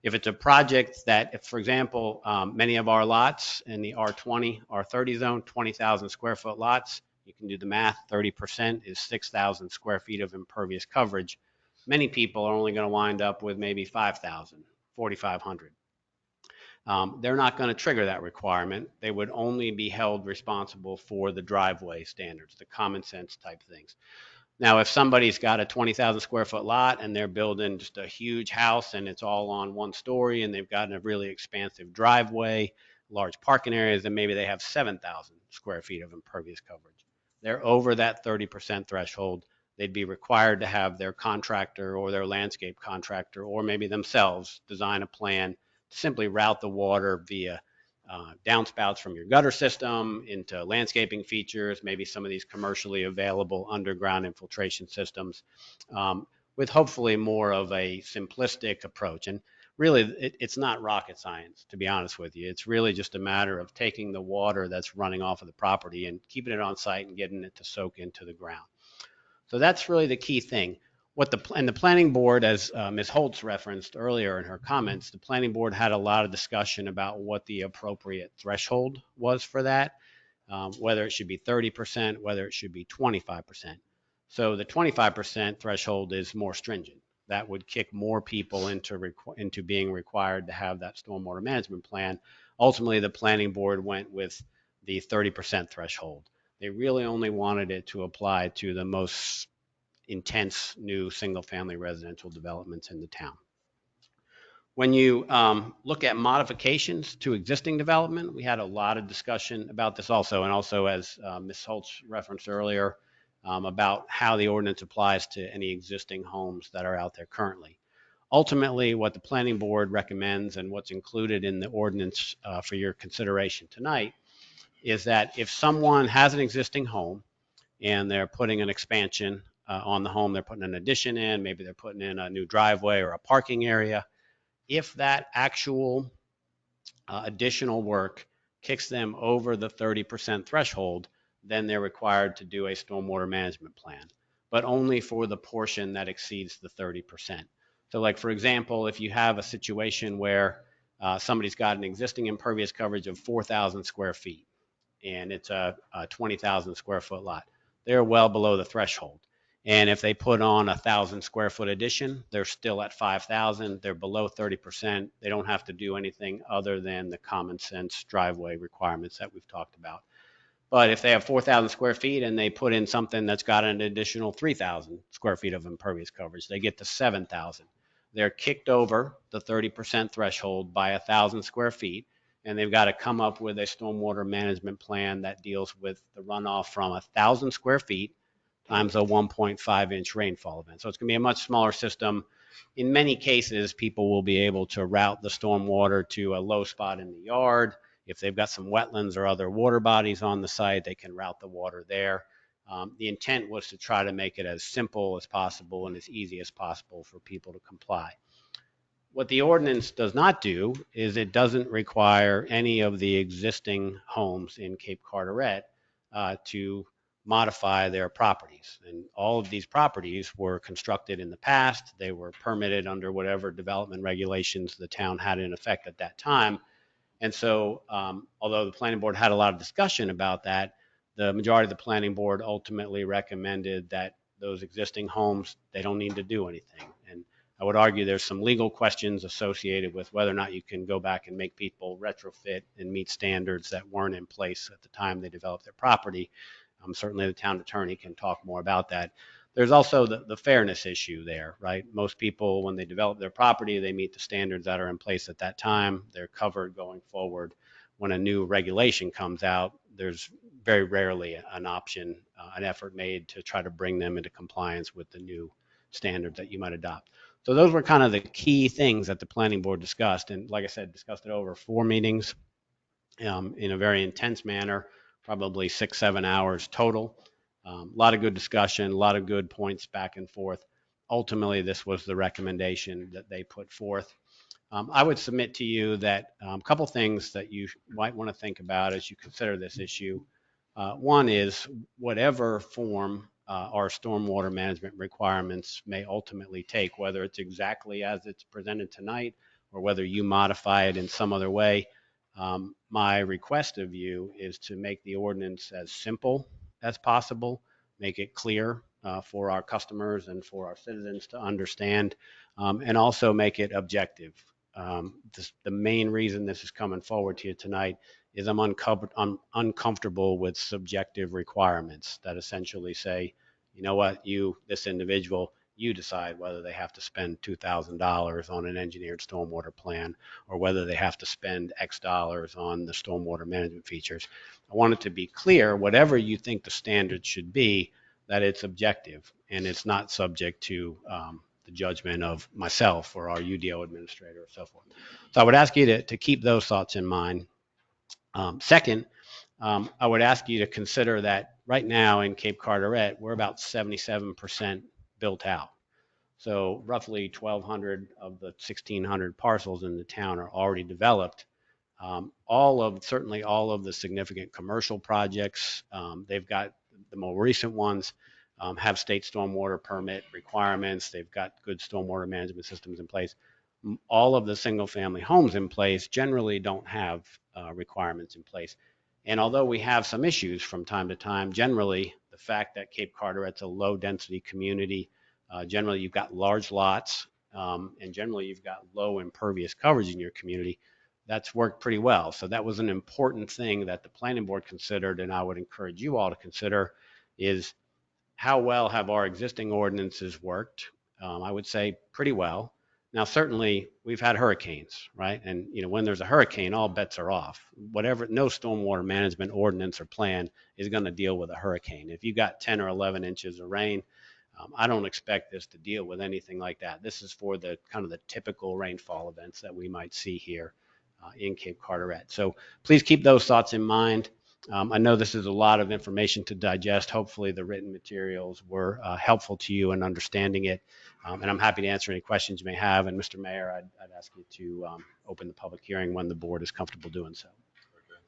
If it's a project that, for example, many of our lots in the R20, R30 zone, 20,000 square foot lots, you can do the math, 30% is 6,000 square feet of impervious coverage. Many people are only going to wind up with maybe 5,000, 4,500. They're not going to trigger that requirement. They would only be held responsible for the driveway standards, the common sense type things. Now, if somebody's got a 20,000 square foot lot and they're building just a huge house and it's all on one story and they've got a really expansive driveway, large parking areas, then maybe they have 7,000 square feet of impervious coverage. They're over that 30% threshold. They'd be required to have their contractor or their landscape contractor or maybe themselves design a plan to simply route the water via downspouts from your gutter system into landscaping features, maybe some of these commercially available underground infiltration systems, with hopefully more of a simplistic approach. And really, it's not rocket science, to be honest with you. It's really just a matter of taking the water that's running off of the property and keeping it on site and getting it to soak into the ground. So that's really the key thing. And the planning board, as Ms. Holtz referenced earlier in her comments, the planning board had a lot of discussion about what the appropriate threshold was for that, whether it should be 30%, whether it should be 25%. So the 25% threshold is more stringent. That would kick more people into being required to have that stormwater management plan. Ultimately, the planning board went with the 30% threshold. They really only wanted it to apply to the most intense new single-family residential developments in the town. When you look at modifications to existing development, we had a lot of discussion about this also, and also as Ms. Holtz referenced earlier, about how the ordinance applies to any existing homes that are out there currently. Ultimately, what the planning board recommends and what's included in the ordinance for your consideration tonight is that if someone has an existing home and they're putting an expansion on the home, they're putting an addition in, maybe they're putting in a new driveway or a parking area. If that actual additional work kicks them over the 30% threshold, then they're required to do a stormwater management plan, but only for the portion that exceeds the 30%. So like, for example, if you have a situation where somebody's got an existing impervious coverage of 4,000 square feet, and it's a 20,000 square foot lot, they're well below the threshold. And if they put on 1,000 square foot addition, they're still at 5,000. They're below 30%. They don't have to do anything other than the common sense driveway requirements that we've talked about. But if they have 4,000 square feet and they put in something that's got an additional 3,000 square feet of impervious coverage, they get to 7,000. They're kicked over the 30% threshold by 1,000 square feet, and they've got to come up with a stormwater management plan that deals with the runoff from 1,000 square feet times a 1.5-inch rainfall event. So it's going to be a much smaller system. In many cases, people will be able to route the stormwater to a low spot in the yard. If they've got some wetlands or other water bodies on the site, they can route the water there. The intent was to try to make it as simple as possible and as easy as possible for people to comply. What the ordinance does not do is it doesn't require any of the existing homes in Cape Carteret to modify their properties. And all of these properties were constructed in the past. They were permitted under whatever development regulations the town had in effect at that time. And so, although the planning board had a lot of discussion about that, the majority of the planning board ultimately recommended that those existing homes, they don't need to do anything. And I would argue there's some legal questions associated with whether or not you can go back and make people retrofit and meet standards that weren't in place at the time they developed their property. Certainly the town attorney can talk more about that. There's also the fairness issue there, right? Most people, when they develop their property, they meet the standards that are in place at that time. They're covered going forward. When a new regulation comes out, there's very rarely an option, an effort made to try to bring them into compliance with the new standards that you might adopt. So those were kind of the key things that the planning board discussed. And like I said, discussed it over 4 meetings in a very intense manner, probably 6-7 hours total. A lot of good discussion, a lot of good points back and forth. Ultimately, this was the recommendation that they put forth. I would submit to you that a couple things that you might want to think about as you consider this issue. One is whatever form our stormwater management requirements may ultimately take, whether it's exactly as it's presented tonight or whether you modify it in some other way. My request of you is to make the ordinance as simple as possible, make it clear for our customers and for our citizens to understand, and also make it objective. The main reason this is coming forward to you tonight is I'm uncomfortable with subjective requirements that essentially say, you know what, this individual, you decide whether they have to spend $2,000 on an engineered stormwater plan or whether they have to spend X dollars on the stormwater management features. I want it to be clear, whatever you think the standard should be, that it's objective and it's not subject to the judgment of myself or our UDO administrator or so forth. So I would ask you to keep those thoughts in mind. Second, I would ask you to consider that right now in Cape Carteret, we're about 77% built out. So roughly 1,200 of the 1,600 parcels in the town are already developed. Certainly all of the significant commercial projects, they've got the more recent ones, have state stormwater permit requirements. They've got good stormwater management systems in place. All of the single family homes in place generally don't have requirements in place. And although we have some issues from time to time, generally the fact that Cape Carteret's a low density community, generally you've got large lots, and generally you've got low impervious coverage in your community. That's worked pretty well. So that was an important thing that the planning board considered, and I would encourage you all to consider, is how well have our existing ordinances worked? I would say pretty well. Now, certainly we've had hurricanes, right? And when there's a hurricane, all bets are off. No stormwater management ordinance or plan is going to deal with a hurricane. If you got 10 or 11 inches of rain, I don't expect this to deal with anything like that. This is for the kind of the typical rainfall events that we might see here in Cape Carteret. So please keep those thoughts in mind. I know this is a lot of information to digest. Hopefully the written materials were helpful to you in understanding it. And I'm happy to answer any questions you may have. And Mr. Mayor, I'd ask you to open the public hearing when the board is comfortable doing so. Okay.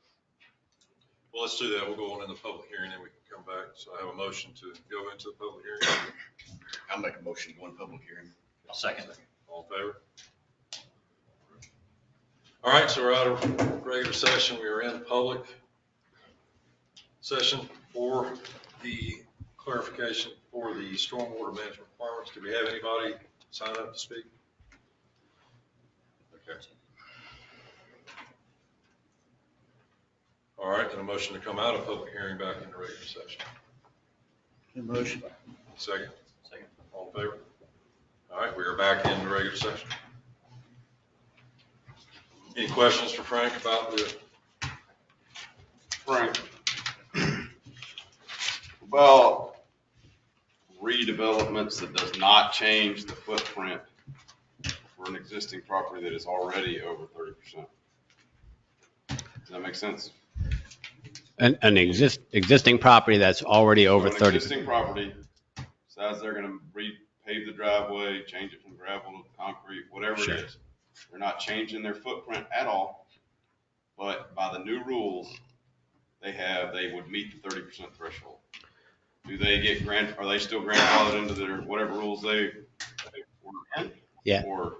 Well, let's do that. We'll go on in the public hearing and we can come back. So I have a motion to go into the public hearing. I'll make a motion to go in public hearing. I'll second. All All in favor? All right, so we're out of regular session. We are in public session for the clarification for the stormwater management requirements. Do we have anybody sign up to speak? Okay. All right, then a motion to come out of public hearing back into regular session. Motion. Second? Second. All in favor? All right, we are back in the regular session. Any questions for Frank about the? Frank, about redevelopments that does not change the footprint for an existing property that is already over 30%. Does that make sense? An existing property that's already over So an 30. existing property decides they're going to repave the driveway, change it from gravel to concrete, whatever Sure. it is. They're not changing their footprint at all, but by the new rules, they would meet the 30% threshold. Do they get are they still grandfathered into their whatever rules they were in? Yeah. Or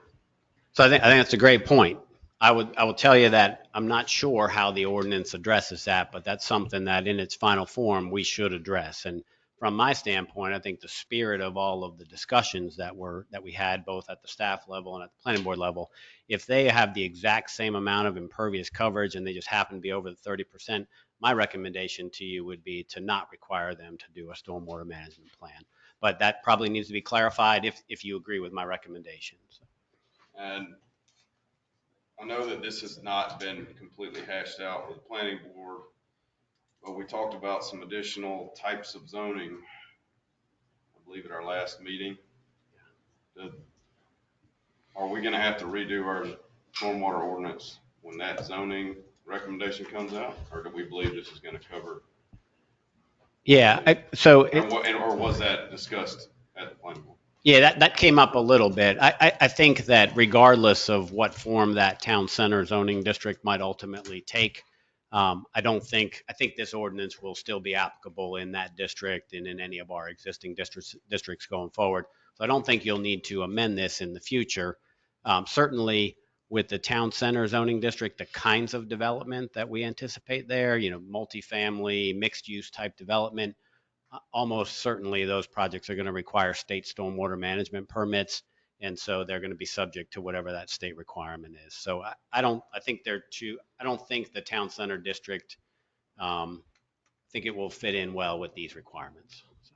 So I think that's a great point. I will tell you that I'm not sure how the ordinance addresses that, but that's something that in its final form we should address. And from my standpoint, I think the spirit of all of the discussions that we had both at the staff level and at the planning board level, if they have the exact same amount of impervious coverage and they just happen to be over the 30%, my recommendation to you would be to not require them to do a stormwater management plan. But that probably needs to be clarified if you agree with my recommendations. and I know that this has not been completely hashed out with the planning board, but we talked about some additional types of zoning, I believe at our last meeting. Are we going to have to redo our stormwater ordinance when that zoning recommendation comes out, or do we believe this is going to cover? Yeah, Or was that discussed at the planning board? Yeah, that came up a little bit. I think that regardless of what form that town center zoning district might ultimately take, I think this ordinance will still be applicable in that district and in any of our existing districts going forward. So I don't think you'll need to amend this in the future. Certainly with the town center zoning district, the kinds of development that we anticipate there, multifamily, mixed use type development, almost certainly those projects are going to require state stormwater management permits. And so they're going to be subject to whatever that state requirement is. So I don't think the town center district, think it will fit in well with these requirements. So.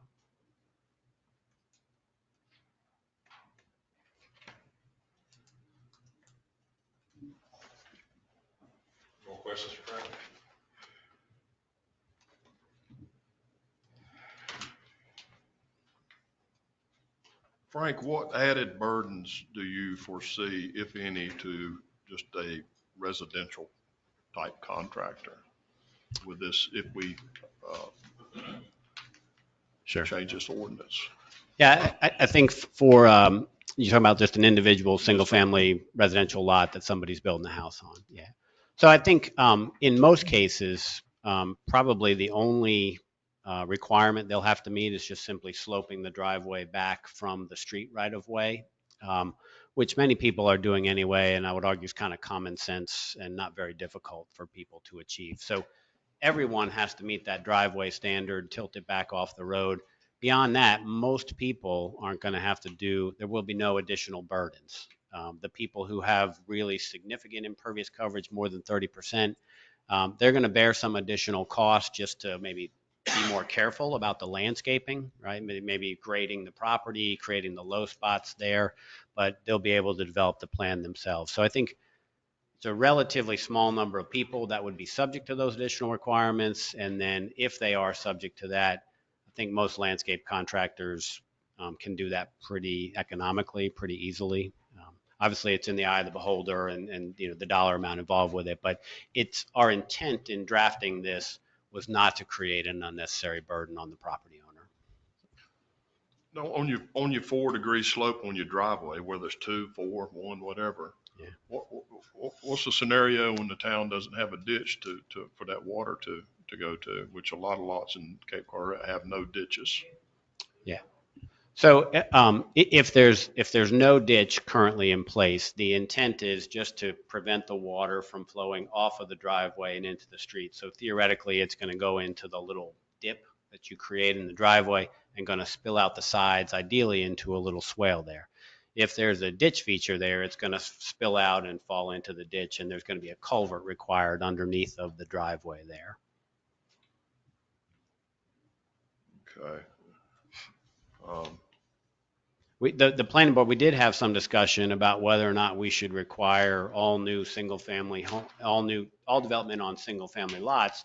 More questions for Frank? Frank, what added burdens do you foresee, if any, to just a residential type contractor with this, if we Sure. change this ordinance? Yeah, I think for, you're talking about just an individual single family residential lot that somebody's building a house on. Yeah. So I think in most cases, probably the only requirement they'll have to meet is just simply sloping the driveway back from the street right of way, which many people are doing anyway. And I would argue is kind of common sense and not very difficult for people to achieve. So everyone has to meet that driveway standard, tilt it back off the road. Beyond that, most people aren't going to have to there will be no additional burdens. The people who have really significant impervious coverage, more than 30%, they're going to bear some additional cost just to maybe be more careful about the landscaping, right? Maybe grading the property, creating the low spots there, but they'll be able to develop the plan themselves. So I think it's a relatively small number of people that would be subject to those additional requirements. And then if they are subject to that, I think most landscape contractors can do that pretty economically, pretty easily. Obviously, it's in the eye of the beholder and the dollar amount involved with it. But it's our intent in drafting this was not to create an unnecessary burden on the property owner. No, on your 4-degree slope on your driveway, whether it's 2, 4, 1, whatever. Yeah. What's the scenario when the town doesn't have a ditch for that water to go to, which a lot of lots in Cape Coral have no ditches? Yeah. So if there's no ditch currently in place, the intent is just to prevent the water from flowing off of the driveway and into the street. So theoretically, it's going to go into the little dip that you create in the driveway and going to spill out the sides, ideally into a little swale there. If there's a ditch feature there, it's going to spill out and fall into the ditch, and there's going to be a culvert required underneath of the driveway there. Okay. The planning board, we did have some discussion about whether or not we should require all new single-family home, all development on single-family lots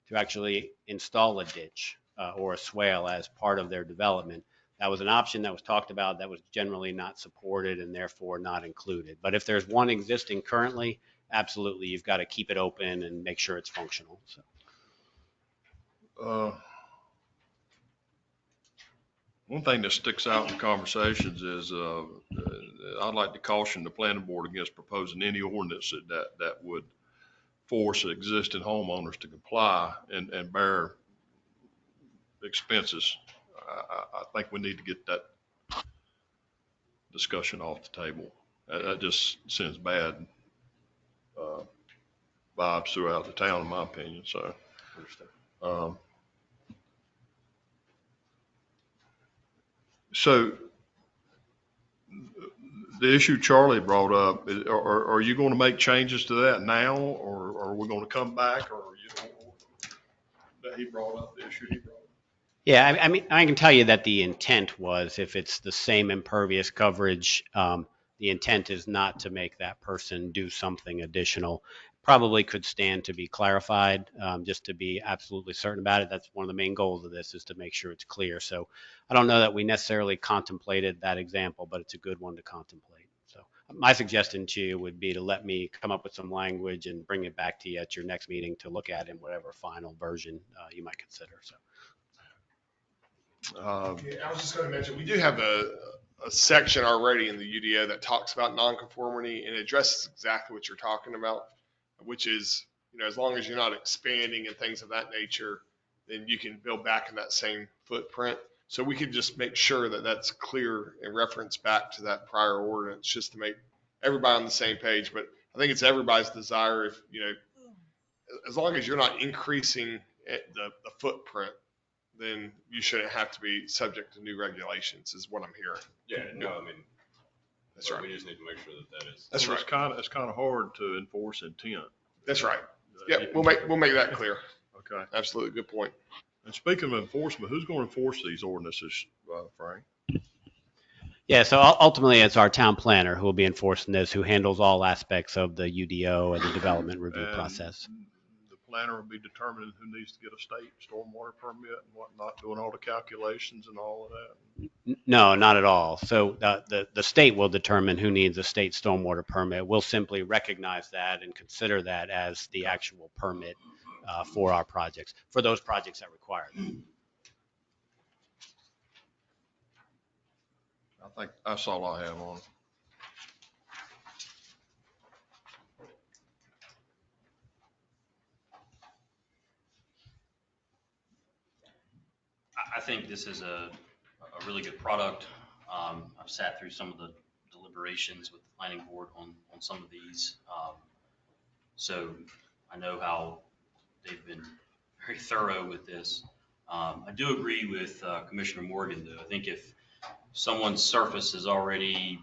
to actually install a ditch or a swale as part of their development. That was an option that was talked about that was generally not supported and therefore not included. But if there's one existing currently, absolutely, you've got to keep it open and make sure it's functional. So. One thing that sticks out in conversations is I'd like to caution the planning board against proposing any ordinance that would force existing homeowners to comply and bear expenses. I think we need to get that discussion off the table. That just sends bad vibes throughout the town, in my opinion. So, so the issue Charlie brought up, are you going to make changes to that now, or are we going to come back, or that he brought up, the issue he brought up? Yeah, I mean, I can tell you that the intent was, if it's the same impervious coverage, the intent is not to make that person do something additional. Probably could stand to be clarified, just to be absolutely certain about it. That's one of the main goals of this, is to make sure it's clear. So I don't know that we necessarily contemplated that example, but it's a good one to contemplate. So my suggestion to you would be to let me come up with some language and bring it back to you at your next meeting to look at in whatever final version you might consider. So. Yeah, I was just going to mention, we do have a section already in the UDO that talks about nonconformity and addresses exactly what you're talking about, which is, as long as you're not expanding and things of that nature, then you can build back in that same footprint. So we could just make sure that that's clear and reference back to that prior ordinance, just to make everybody on the same page. But I think it's everybody's desire, if, as long as you're not increasing the footprint, then you shouldn't have to be subject to new regulations, is what I'm hearing. Yeah, no, I mean, that's right. We just need to make sure that is. That's right. It's kind of hard to enforce intent. That's right. Yep, we'll make that clear. Okay. Absolutely, good point. And speaking of enforcement, who's going to enforce these ordinances, Frank? Yeah, so ultimately it's our town planner who will be enforcing this, who handles all aspects of the UDO and the development review process. The planner will be determining who needs to get a state stormwater permit and whatnot, doing all the calculations and all of that. No, not at all. So the state will determine who needs a state stormwater permit. We'll simply recognize that and consider that as the actual permit for our projects, for those projects that require them. I think that's all I have on it. I think this is a really good product. I've sat through some of the deliberations with the planning board on some of these. So I know how they've been very thorough with this. I do agree with Commissioner Morgan, though. I think if someone's surface is already,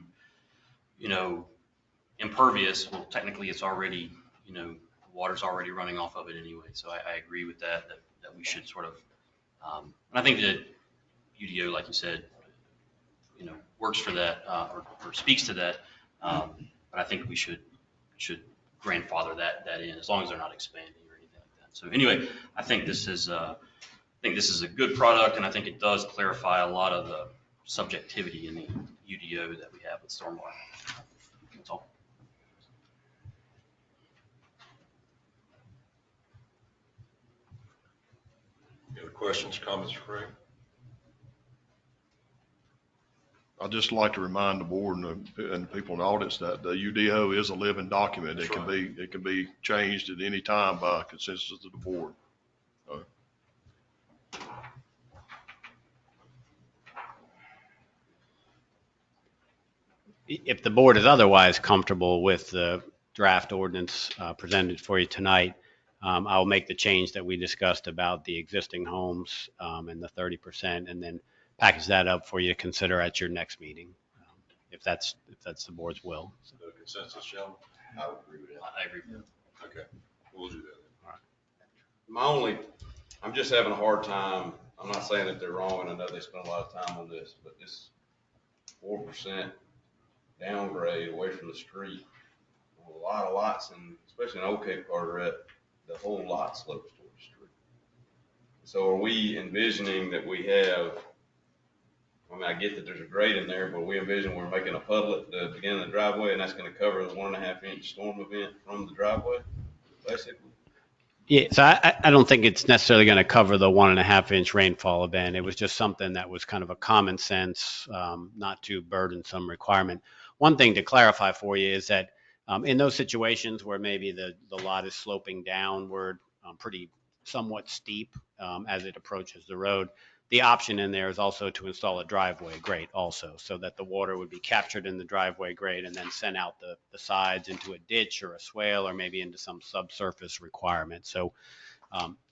impervious, well, technically it's already, water's already running off of it anyway. So I agree with that we should sort of, and I think that UDO, like you said, works for that, or speaks to that. But I think we should grandfather that in, as long as they're not expanding or anything like that. So anyway, I think this is a good product, and I think it does clarify a lot of the subjectivity in the UDO that we have with stormwater. That's all. Any other questions, comments for Frank? I'd just like to remind the board and the people in the audience that the UDO is a living document. It can be changed at any time by consensus of the board. if the board is otherwise comfortable with the draft ordinance presented for you tonight, I'll make the change that we discussed about the existing homes and the 30%, and then package that up for you to consider at your next meeting, if that's the board's will. Is that a consensus, gentlemen? I would agree with that. I agree. Okay, we'll do that. I'm just having a hard time. I'm not saying that they're wrong, and I know they spend a lot of time on this, but this 4% downgrade away from the street, a lot of lots, and especially in Old Cape Carteret, the whole lot slopes toward the street. So are we envisioning that we have, I mean, I get that there's a grade in there, but we envision we're making a puddle at the beginning of the driveway, and that's going to cover the 1.5-inch storm event from the driveway, basically? Yeah, so I don't think it's necessarily going to cover the 1.5-inch rainfall event. It was just something that was kind of a common sense, not too burdensome requirement. One thing to clarify for you is that in those situations where maybe the lot is sloping downward, pretty somewhat steep as it approaches the road, the option in there is also to install a driveway grate also, so that the water would be captured in the driveway grate and then sent out the sides into a ditch or a swale or maybe into some subsurface requirement. So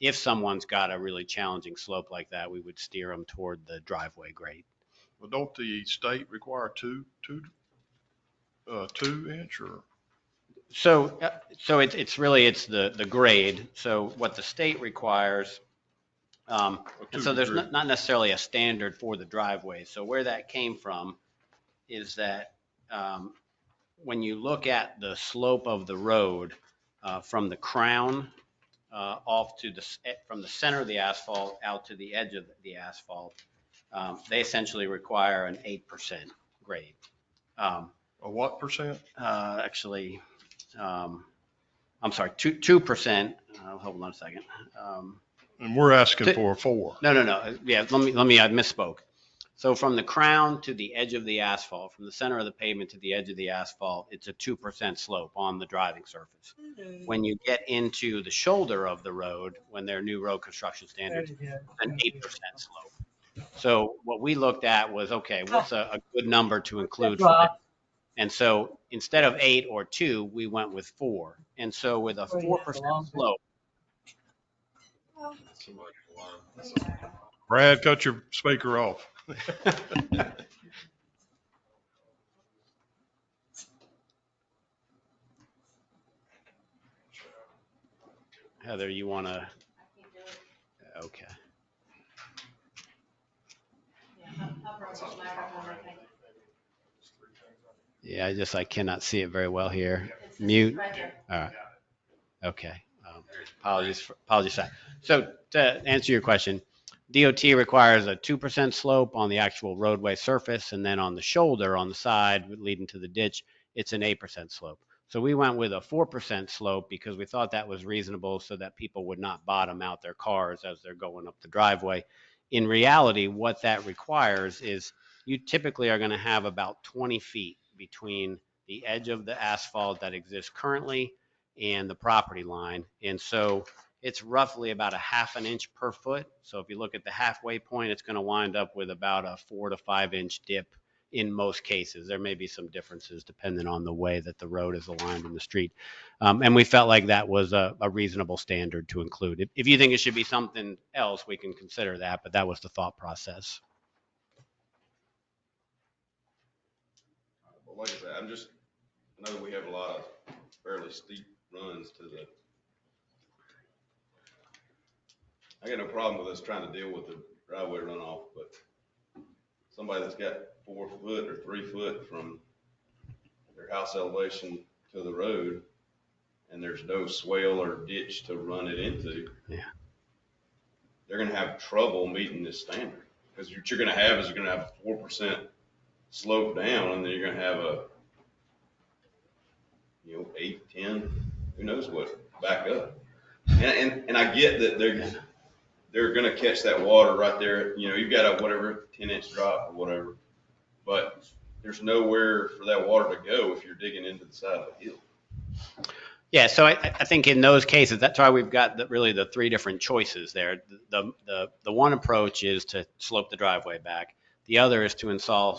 if someone's got a really challenging slope like that, we would steer them toward the driveway grate. Well, don't the state require two inch or? So it's really the grade. So what the state requires. And so there's not necessarily a standard for the driveway. So where that came from is that when you look at the slope of the road from the crown off to from the center of the asphalt out to the edge of the asphalt, they essentially require an 8% grade. A what percent? Actually, I'm sorry, 2%. Hold on a second. And we're asking for a 4. No. Yeah, let me, I misspoke. So from the crown to the edge of the asphalt, from the center of the pavement to the edge of the asphalt, it's a 2% slope on the driving surface. When you get into the shoulder of the road, when there are new road construction standards, an 8% slope. So what we looked at was, okay, what's a good number to include for this? And so instead of 8 or 2, we went with 4. And so with a 4% slope, Brad, cut your speaker off. Heather, you want to? Okay. Yeah, I cannot see it very well here. Mute. All right. Okay. Apologies for that. So to answer your question, DOT requires a 2% slope on the actual roadway surface, and then on the shoulder, on the side leading to the ditch, it's an 8% slope. So we went with a 4% slope because we thought that was reasonable so that people would not bottom out their cars as they're going up the driveway. In reality, what that requires is you typically are going to have about 20 feet between the edge of the asphalt that exists currently and the property line. And so it's roughly about a 1/2 inch per foot. So if you look at the halfway point, it's going to wind up with about a 4 to 5 inch dip in most cases. There may be some differences depending on the way that the road is aligned in the street. And we felt like that was a reasonable standard to include. If you think it should be something else, we can consider that, but that was the thought process. Well, like I said, I know we have a lot of fairly steep runs to the, I got no problem with us trying to deal with the driveway runoff, but somebody that's got 4 foot or 3 foot from their house elevation to the road, and there's no swale or ditch to run it into, they're going to have trouble meeting this standard. Because what you're going to have is you're going to have a 4% slope down, and then you're going to have a 8, 10, who knows what, back up. And I get that they're going to catch that water right there. You've got a whatever 10-inch drop or whatever, but there's nowhere for that water to go if you're digging into the side of the hill. Yeah, so I think in those cases, that's why we've got really the 3 different choices there. The one approach is to slope the driveway back. The other is to install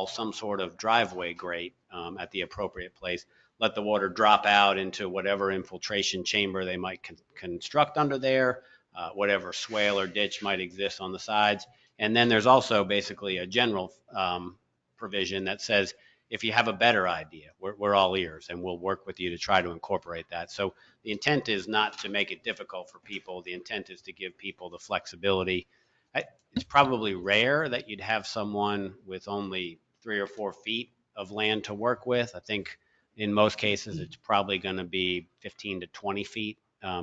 some sort of driveway grate at the appropriate place, let the water drop out into whatever infiltration chamber they might construct under there, whatever swale or ditch might exist on the sides. And then there's also basically a general provision that says, if you have a better idea, we're all ears and we'll work with you to try to incorporate that. So the intent is not to make it difficult for people. The intent is to give people the flexibility. It's probably rare that you'd have someone with only 3 or 4 feet of land to work with. I think in most cases, it's probably going to be 15 to 20 feet,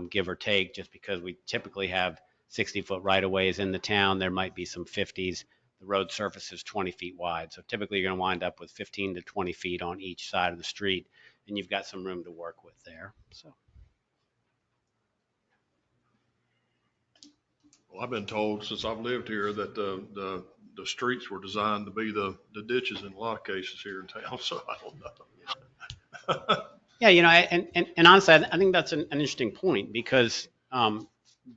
give or take, just because we typically have 60-foot right-of-ways in the town. There might be some 50s. The road surface is 20 feet wide. So typically you're going to wind up with 15 to 20 feet on each side of the street, and you've got some room to work with there. So. Well, I've been told since I've lived here that the streets were designed to be the ditches in a lot of cases here in town, so I don't know. Yeah, and honestly, I think that's an interesting point because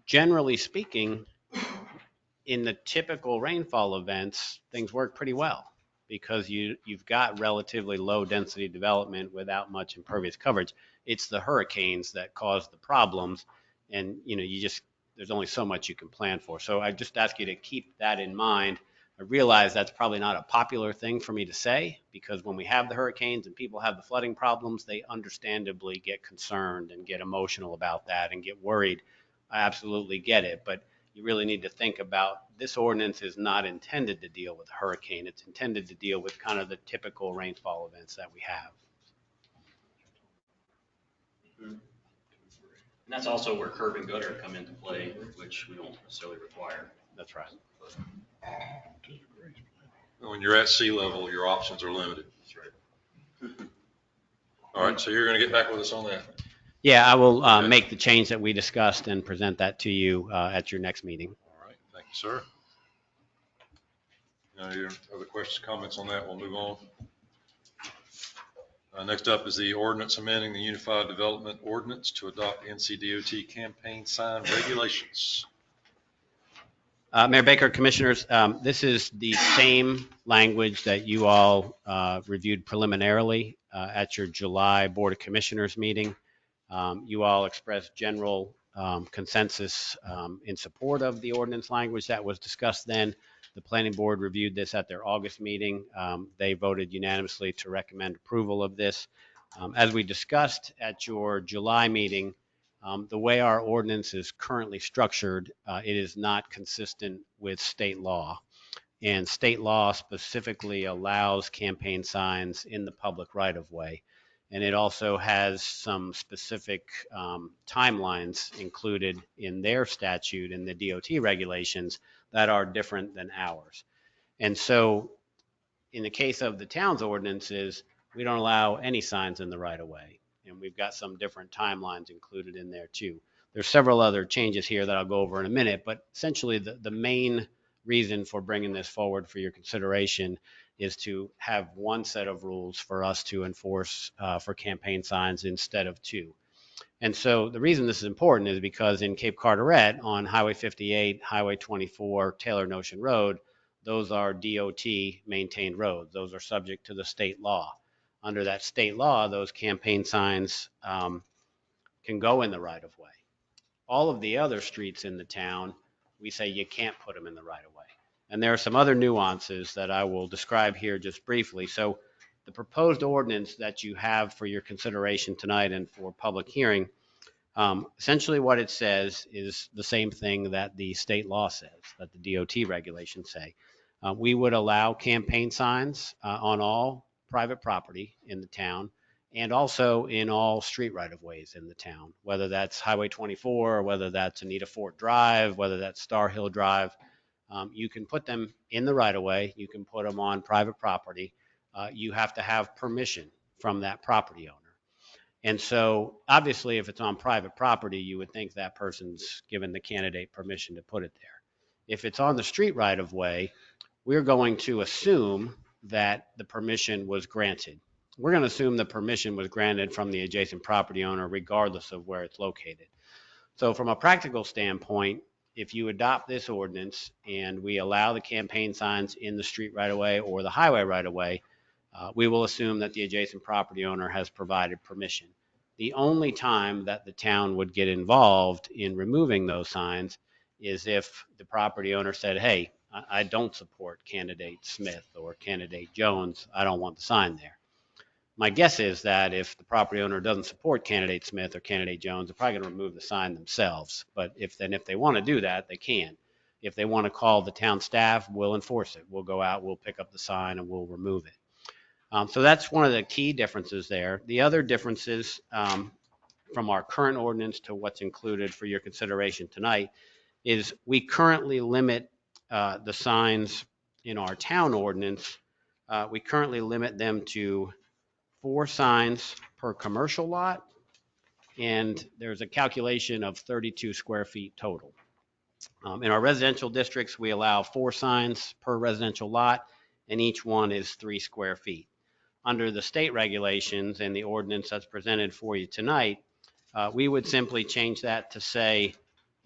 generally speaking, in the typical rainfall events, things work pretty well because you've got relatively low density development without much impervious coverage. It's the hurricanes that cause the problems, and there's only so much you can plan for. So I just ask you to keep that in mind. I realize that's probably not a popular thing for me to say because when we have the hurricanes and people have the flooding problems, they understandably get concerned and get emotional about that and get worried. I absolutely get it, but you really need to think about this ordinance is not intended to deal with a hurricane. It's intended to deal with kind of the typical rainfall events that we have. And that's also where curb and gutter come into play, which we don't necessarily require. That's right. When you're at sea level, your options are limited. That's right. All right, so you're going to get back with us on that. Yeah, I will make the change that we discussed and present that to you at your next meeting. All right, thank you, sir. Any other questions, comments on that? We'll move on. Next up is the ordinance amending the Unified Development Ordinance to adopt NCDOT campaign sign regulations. Mayor Baker, Commissioners, this is the same language that you all reviewed preliminarily at your July Board of Commissioners meeting. You all expressed general consensus in support of the ordinance language that was discussed then. The Planning Board reviewed this at their August meeting. They voted unanimously to recommend approval of this. As we discussed at your July meeting, the way our ordinance is currently structured, it is not consistent with state law. And state law specifically allows campaign signs in the public right-of-way. And it also has some specific timelines included in their statute and the DOT regulations that are different than ours. And so in the case of the town's ordinances, we don't allow any signs in the right-of-way. And we've got some different timelines included in there too. There's several other changes here that I'll go over in a minute, but essentially the main reason for bringing this forward for your consideration is to have one set of rules for us to enforce for campaign signs instead of two. And so the reason this is important is because in Cape Carteret on Highway 58, Highway 24, Taylor Notion Road, those are DOT maintained roads. Those are subject to the state law. Under that state law, those campaign signs can go in the right-of-way. All of the other streets in the town, we say you can't put them in the right-of-way. And there are some other nuances that I will describe here just briefly. So the proposed ordinance that you have for your consideration tonight and for public hearing, essentially what it says is the same thing that the state law says, that the DOT regulations say. We would allow campaign signs on all private property in the town and also in all street right-of-ways in the town, whether that's Highway 24 or whether that's Anita Fort Drive, whether that's Star Hill Drive. You can put them in the right-of-way. You can put them on private property. You have to have permission from that property owner. And so obviously if it's on private property, you would think that person's given the candidate permission to put it there. If it's on the street right-of-way, we're going to assume that the permission was granted. We're going to assume the permission was granted from the adjacent property owner regardless of where it's located. So from a practical standpoint, if you adopt this ordinance and we allow the campaign signs in the street right away or the highway right away, we will assume that the adjacent property owner has provided permission. The only time that the town would get involved in removing those signs is if the property owner said, hey, I don't support candidate Smith or candidate Jones, I don't want the sign there. My guess is that if the property owner doesn't support candidate Smith or candidate Jones, they're probably going to remove the sign themselves. But if they want to do that, they can. If they want to call the town staff, we'll enforce it. We'll go out, we'll pick up the sign, and we'll remove it. So that's one of the key differences there. The other differences from our current ordinance to what's included for your consideration tonight is we currently limit the signs in our town ordinance. We currently limit them to 4 signs per commercial lot, and there's a calculation of 32 square feet total. In our residential districts, we allow 4 signs per residential lot, and each one is 3 square feet. Under the state regulations and the ordinance that's presented for you tonight, we would simply change that to say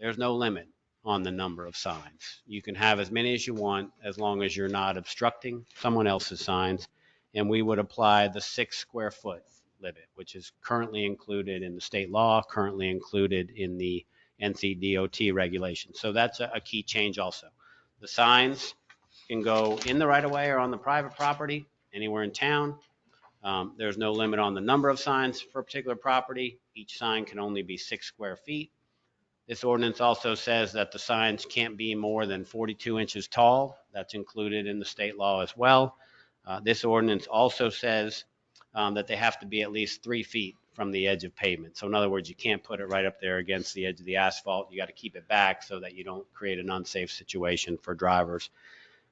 there's no limit on the number of signs. You can have as many as you want as long as you're not obstructing someone else's signs, and we would apply the 6 square foot limit, which is currently included in the state law, currently included in the NCDOT regulations. So that's a key change also. The signs can go in the right of way or on the private property, anywhere in town. There's no limit on the number of signs for a particular property. Each sign can only be 6 square feet. This ordinance also says that the signs can't be more than 42 inches tall. That's included in the state law as well. This ordinance also says that they have to be at least 3 feet from the edge of pavement. So in other words, you can't put it right up there against the edge of the asphalt. You got to keep it back so that you don't create an unsafe situation for drivers.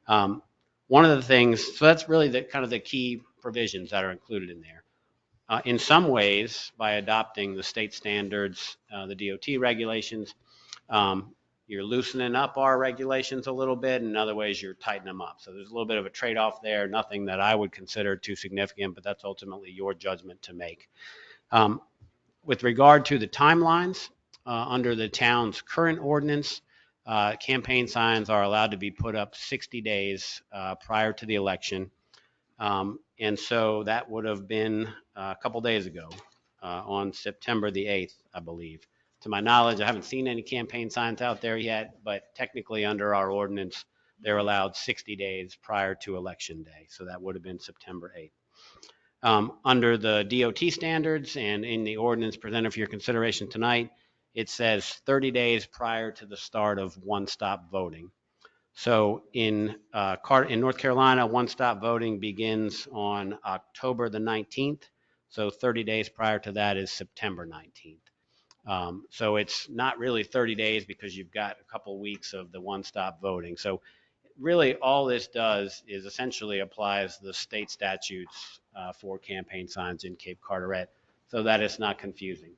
One of the things, so that's really the kind of the key provisions that are included in there. In some ways, by adopting the state standards, the DOT regulations, you're loosening up our regulations a little bit. In other ways, you're tightening them up. So there's a little bit of a trade-off there, nothing that I would consider too significant, but that's ultimately your judgment to make. With regard to the timelines, under the town's current ordinance, campaign signs are allowed to be put up 60 days prior to the election. And so that would have been a couple days ago on September the 8th, I believe. To my knowledge, I haven't seen any campaign signs out there yet, but technically under our ordinance, they're allowed 60 days prior to election day. So that would have been September 8th. Under the DOT standards and in the ordinance presented for your consideration tonight, it says 30 days prior to the start of one-stop voting. So in North Carolina, one-stop voting begins on October the 19th. So 30 days prior to that is September 19th. So it's not really 30 days because you've got a couple weeks of the one-stop voting. So really all this does is essentially applies the state statutes for campaign signs in Cape Carteret so that it's not confusing.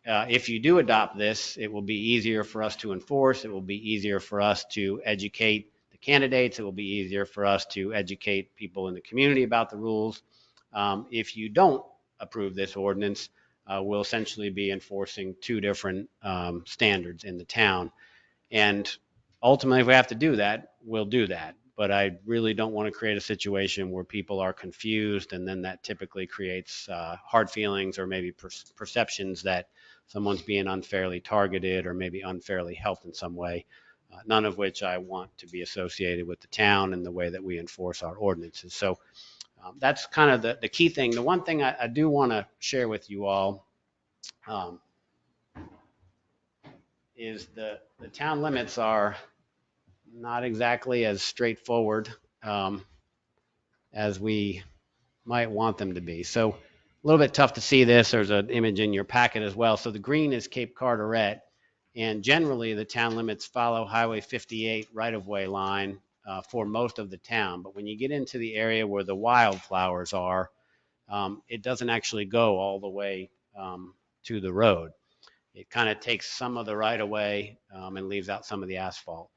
If you do adopt this, it will be easier for us to enforce. It will be easier for us to educate the candidates. It will be easier for us to educate people in the community about the rules. If you don't approve this ordinance, we'll essentially be enforcing 2 different standards in the town. And ultimately, if we have to do that, we'll do that. But I really don't want to create a situation where people are confused, and then that typically creates hard feelings or maybe perceptions that someone's being unfairly targeted or maybe unfairly helped in some way, none of which I want to be associated with the town and the way that we enforce our ordinances. So that's kind of the key thing. The one thing I do want to share with you all is the town limits are not exactly as straightforward as we might want them to be. So a little bit tough to see this. There's an image in your packet as well. So the green is Cape Carteret, and generally the town limits follow Highway 58 right-of-way line for most of the town. But when you get into the area where the wildflowers are, it doesn't actually go all the way to the road. It kind of takes some of the right-of-way and leaves out some of the asphalt.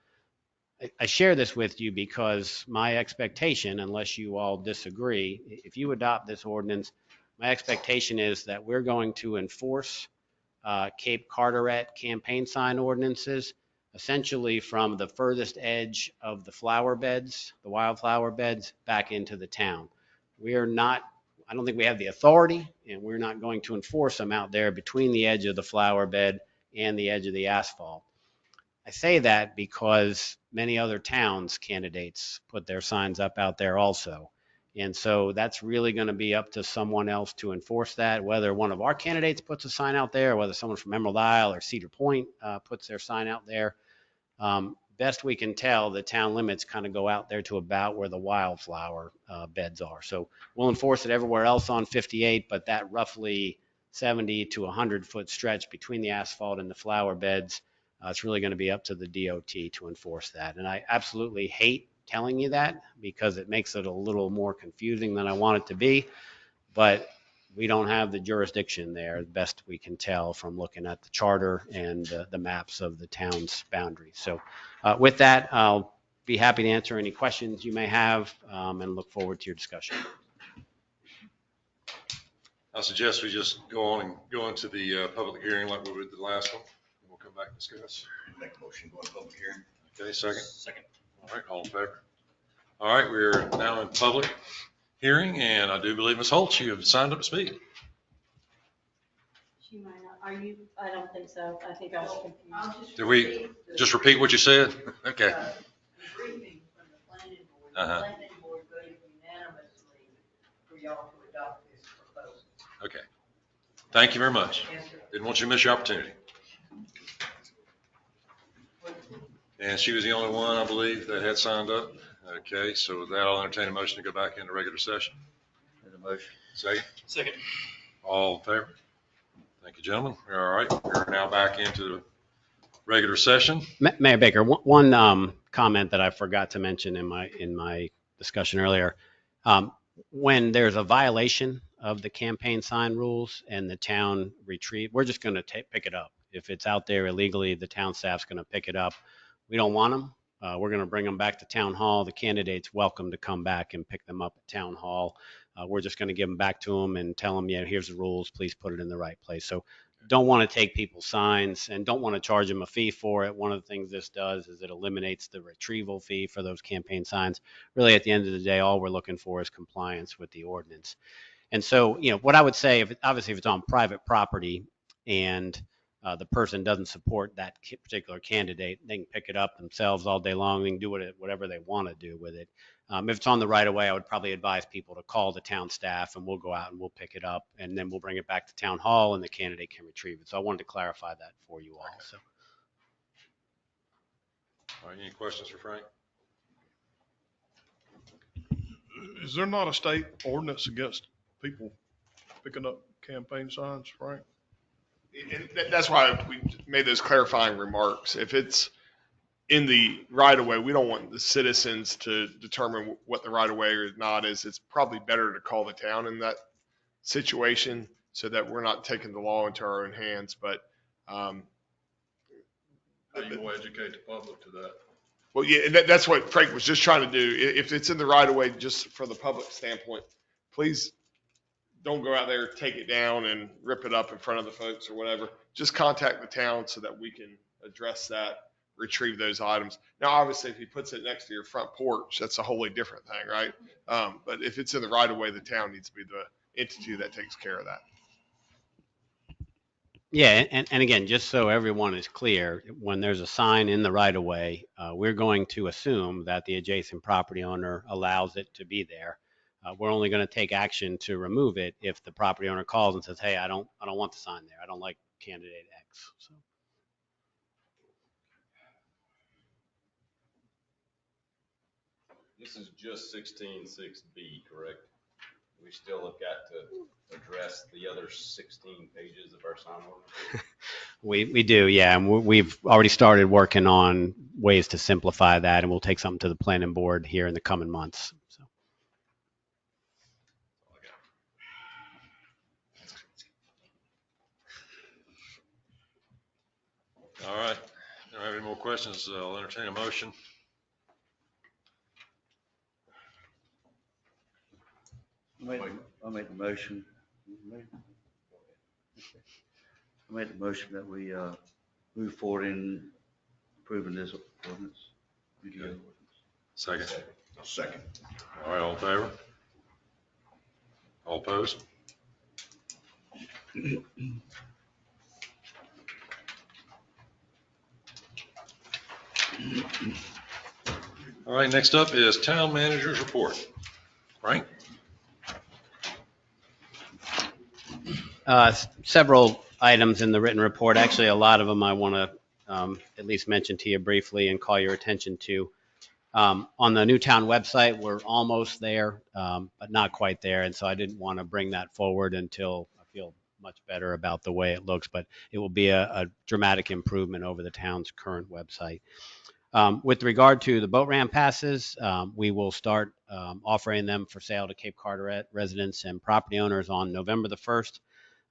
I share this with you because my expectation, unless you all disagree, if you adopt this ordinance, my expectation is that we're going to enforce Cape Carteret campaign sign ordinances essentially from the furthest edge of the flower beds, the wildflower beds, back into the town. We are not, I don't think we have the authority, and we're not going to enforce them out there between the edge of the flower bed and the edge of the asphalt. I say that because many other towns' candidates put their signs up out there also. And so that's really going to be up to someone else to enforce that, whether one of our candidates puts a sign out there, or whether someone from Emerald Isle or Cedar Point puts their sign out there. Best we can tell, the town limits kind of go out there to about where the wildflower beds are. So we'll enforce it everywhere else on 58, but that roughly 70 to 100 foot stretch between the asphalt and the flower beds, it's really going to be up to the DOT to enforce that. And I absolutely hate telling you that because it makes it a little more confusing than I want it to be, but we don't have the jurisdiction there, best we can tell from looking at the charter and the maps of the town's boundaries. So with that, I'll be happy to answer any questions you may have and look forward to your discussion. I suggest we just go on and go into the public hearing like we did the last one. We'll come back and discuss. Make a motion, go into public hearing. Okay, second. Second. All right, all in favor? All right, we're now in public hearing, and I do believe Ms. Holtz, you have signed up to speak. She might not, are you, I don't think so, I think I was confused. Did we just repeat what you said? Okay. The briefing from the planning board. Uh-huh. The planning board voted unanimously for y'all to adopt this proposal. Okay. Thank you very much. Yes, sir. Didn't want you to miss your opportunity. And she was the only one, I believe, that had signed up. Okay, so with that, I'll entertain a motion to go back into regular session. There's a motion. Second. Second. All in favor? Thank you, gentlemen. All right, we're now back into the regular session. Mayor Baker, one comment that I forgot to mention in my discussion earlier. When there's a violation of the campaign sign rules and the town we're just going to pick it up. If it's out there illegally, the town staff's going to pick it up. We don't want them. We're going to bring them back to town hall. The candidate's welcome to come back and pick them up at town hall. We're just going to give them back to them and tell them, yeah, here's the rules. Please put it in the right place. So don't want to take people's signs and don't want to charge them a fee for it. One of the things this does is it eliminates the retrieval fee for those campaign signs. Really, at the end of the day, all we're looking for is compliance with the ordinance. And so, what I would say, obviously if it's on private property and the person doesn't support that particular candidate, they can pick it up themselves all day long. They can do whatever they want to do with it. If it's on the right of way, I would probably advise people to call the town staff and we'll go out and we'll pick it up and then we'll bring it back to town hall and the candidate can retrieve it. So I wanted to clarify that for you all. So. All right, any questions for Frank? Is there not a state ordinance against people picking up campaign signs, Frank? And that's why we made those clarifying remarks. If it's in the right of way, we don't want the citizens to determine what the right of way or not is. It's probably better to call the town in that situation so that we're not taking the law into our own hands. But How you going to educate the public to that? well, yeah, that's what Frank was just trying to do. If it's in the right of way, just from the public standpoint, please don't go out there, take it down and rip it up in front of the folks or whatever. Just contact the town so that we can address that, retrieve those items. Now, obviously, if he puts it next to your front porch, that's a wholly different thing, right? But if it's in the right of way, the town needs to be the entity that takes care of that. Yeah, and again, just so everyone is clear, when there's a sign in the right of way, we're going to assume that the adjacent property owner allows it to be there. We're only going to take action to remove it if the property owner calls and says, hey, I don't want the sign there. I don't like candidate X. So. This is just 16.6B, correct? We still have got to address the other 16 pages of our sign ordinance. We do, yeah. And we've already started working on ways to simplify that, and we'll take something to the planning board here in the coming months. So. All right. Don't have any more questions. I'll entertain a motion. I'll make the motion. I made the motion that we move forward in approving this ordinance. Okay. Second. Second. All right, all in favor? All opposed? All right, next up is town manager's report. Frank? Several items in the written report. Actually, a lot of them I want to at least mention to you briefly and call your attention to. On the Newtown website, we're almost there, but not quite there. And so I didn't want to bring that forward until I feel much better about the way it looks, but it will be a dramatic improvement over the town's current website. With regard to the boat ramp passes, we will start offering them for sale to Cape Carteret residents and property owners on November the 1st.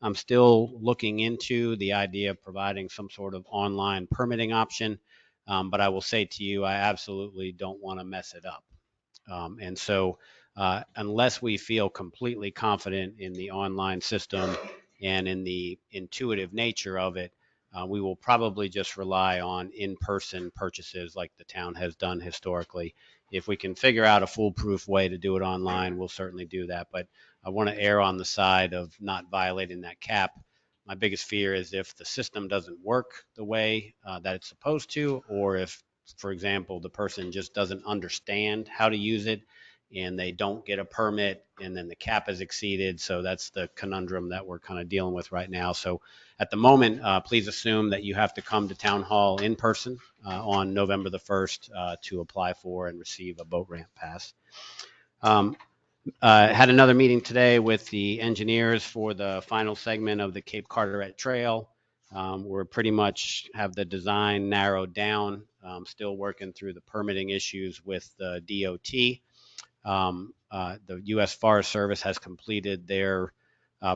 I'm still looking into the idea of providing some sort of online permitting option, but I will say to you, I absolutely don't want to mess it up. And so unless we feel completely confident in the online system and in the intuitive nature of it, we will probably just rely on in-person purchases like the town has done historically. If we can figure out a foolproof way to do it online, we'll certainly do that. But I want to err on the side of not violating that cap. My biggest fear is if the system doesn't work the way that it's supposed to, or if, for example, the person just doesn't understand how to use it and they don't get a permit and then the cap is exceeded. So that's the conundrum that we're kind of dealing with right now. So at the moment, please assume that you have to come to Town Hall in person on November the 1st to apply for and receive a boat ramp pass. Had another meeting today with the engineers for the final segment of the Cape Carteret Trail. We're pretty much have the design narrowed down, still working through the permitting issues with the DOT. The U.S. Forest Service has completed their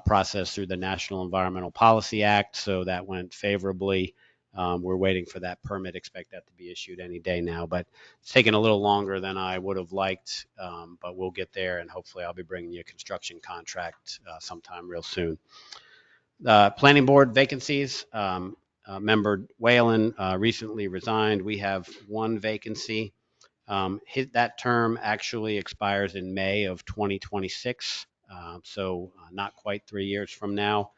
process through the National Environmental Policy Act, so that went favorably. We're waiting for that permit, expect that to be issued any day now, but it's taken a little longer than I would have liked, but we'll get there, and hopefully I'll be bringing you a construction contract sometime real soon. Planning board vacancies. Member Whalen recently resigned. We have one vacancy. That term actually expires in May of 2026, so not quite 3 years from now.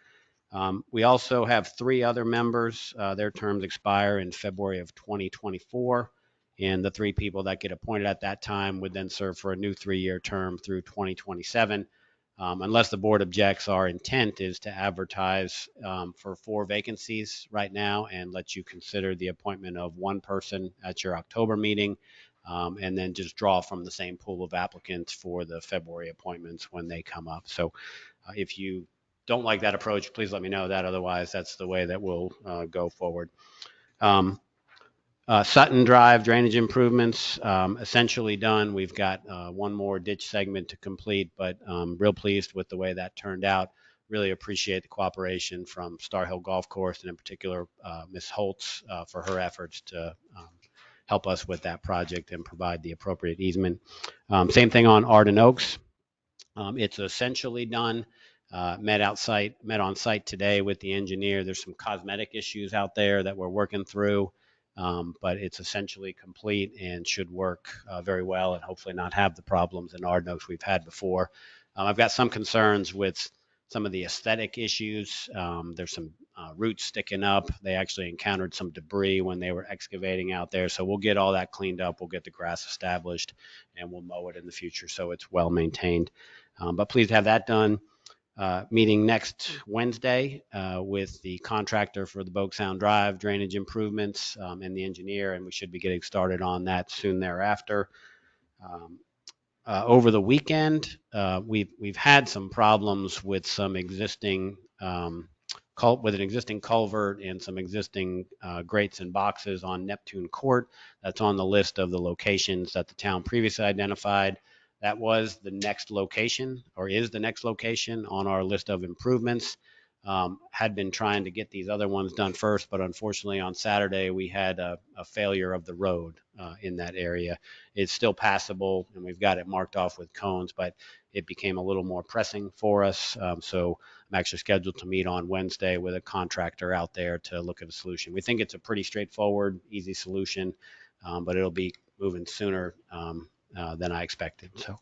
We also have three other members. Their terms expire in February of 2024, and the three people that get appointed at that time would then serve for a new 3-year term through 2027. Unless the board objects, our intent is to advertise for 4 vacancies right now and let you consider the appointment of one person at your October meeting, and then just draw from the same pool of applicants for the February appointments when they come up. So if you don't like that approach, please let me know that. Otherwise, that's the way that we'll go forward. Sutton Drive drainage improvements, essentially done. We've got one more ditch segment to complete, but real pleased with the way that turned out. Really appreciate the cooperation from Star Hill Golf Course, and in particular, Ms. Holtz for her efforts to help us with that project and provide the appropriate easement. Same thing on Arden Oaks. It's essentially done. Met on site today with the engineer. There's some cosmetic issues out there that we're working through, but it's essentially complete and should work very well and hopefully not have the problems in Arden Oaks we've had before. I've got some concerns with some of the aesthetic issues. There's some roots sticking up. They actually encountered some debris when they were excavating out there. So we'll get all that cleaned up. We'll get the grass established and we'll mow it in the future so it's well maintained. But pleased to have that done. Meeting next Wednesday with the contractor for the BoC Sound Drive drainage improvements and the engineer, and we should be getting started on that soon thereafter. Over the weekend, we've had some problems with some existing with an existing culvert and some existing grates and boxes on Neptune Court. That's on the list of the locations that the town previously identified. That was the next location, or is the next location on our list of improvements. Had been trying to get these other ones done first, but unfortunately on Saturday we had a failure of the road in that area. It's still passable and we've got it marked off with cones, but it became a little more pressing for us. So I'm actually scheduled to meet on Wednesday with a contractor out there to look at a solution. We think it's a pretty straightforward, easy solution, but it'll be moving sooner than I expected. So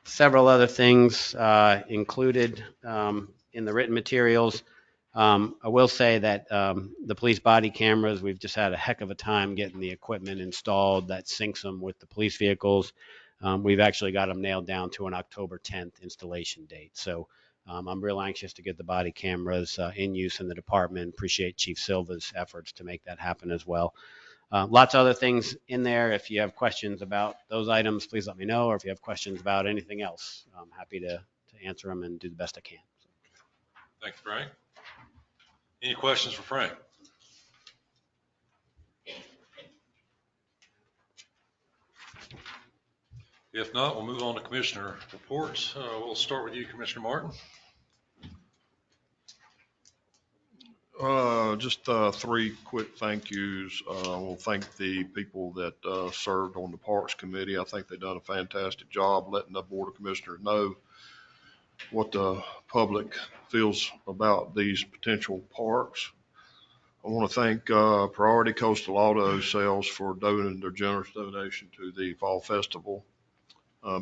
several other things included in the written materials. I will say that the police body cameras, we've just had a heck of a time getting the equipment installed that syncs them with the police vehicles. We've actually got them nailed down to an October 10th installation date. So I'm real anxious to get the body cameras in use in the department. Appreciate Chief Silva's efforts to make that happen as well. Lots of other things in there. If you have questions about those items, please let me know. Or if you have questions about anything else, I'm happy to answer them and do the best I can. Thank you, Frank. Any questions for Frank? If not, we'll move on to commissioner reports. We'll start with you, Commissioner Martin. Just 3 quick thank yous. We'll thank the people that served on the Parks Committee. I think they've done a fantastic job letting the Board of Commissioners know what the public feels about these potential parks. I want to thank Priority Coastal Auto Sales for donating their generous donation to the Fall Festival,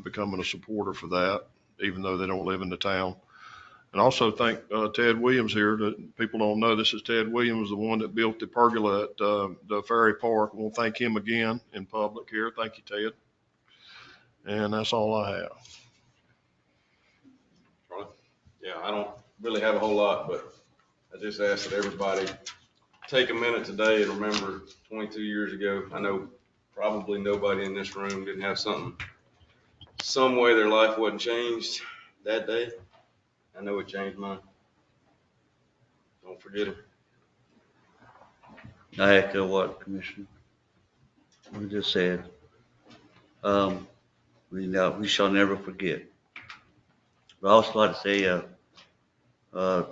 becoming a supporter for that, even though they don't live in the town. And also thank Ted Williams here. People don't know this is Ted Williams, the one that built the pergola at the Ferry Park. We'll thank him again in public here. Thank you, Ted. And that's all I have. Charlie? Yeah, I don't really have a whole lot, but I just ask that everybody take a minute today and remember 22 years ago. I know probably nobody in this room didn't have some way their life wasn't changed that day. I know it changed mine. Don't forget it. I echo what Commissioner we just said. We shall never forget. But I also like to say the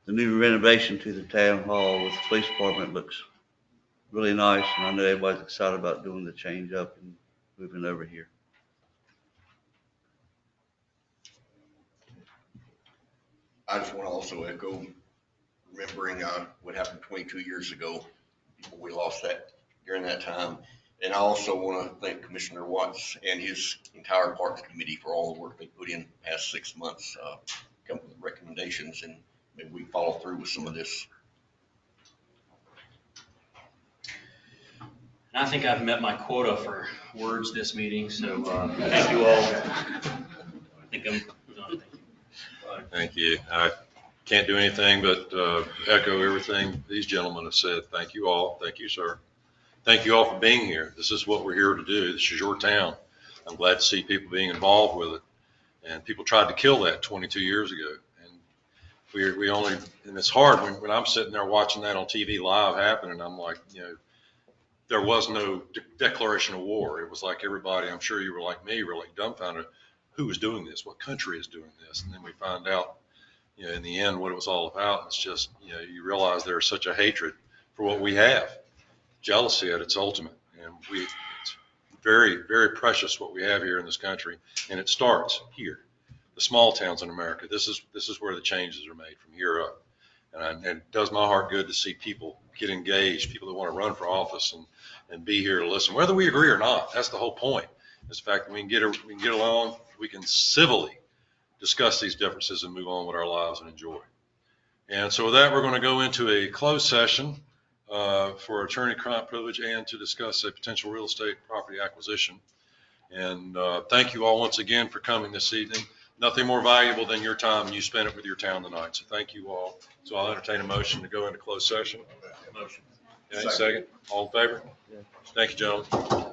new renovation to the town hall with the police department looks really nice, and I know everybody's excited about doing the change up and moving over here. I just want to also echo remembering what happened 22 years ago. We lost that during that time. And I also want to thank Commissioner Watts and his entire Parks Committee for all the work they put in the past 6 months, come up with recommendations, and maybe we follow through with some of this. And I think I've met my quota for words this meeting, so thank you all. I think I'm done. Thank you. I can't do anything but echo everything these gentlemen have said. Thank you all. Thank you, sir. Thank you all for being here. This is what we're here to do. This is your town. I'm glad to see people being involved with it. And people tried to kill that 22 years ago. And we only, and it's hard when I'm sitting there watching that on TV live happen, and I'm like, there was no declaration of war. It was like everybody, I'm sure you were like me, were like dumbfounded. Who is doing this? What country is doing this? And then we find out, in the end, what it was all about. It's just, you realize there's such a hatred for what we have, jealousy at its ultimate. And it's very, very precious what we have here in this country. And it starts here, the small towns in America. This is where the changes are made from here up. And it does my heart good to see people get engaged, people that want to run for office and be here to listen, whether we agree or not. That's the whole point. Is the fact that we can get along, we can civilly discuss these differences and move on with our lives and enjoy. And so with that, we're going to go into a closed session for attorney-client privilege and to discuss a potential real estate property acquisition. And thank you all once again for coming this evening. Nothing more valuable than your time, and you spent it with your town tonight. So thank you all. So I'll entertain a motion to go into closed session. Motion. Okay, second. All in favor? Yeah. Thank you, gentlemen.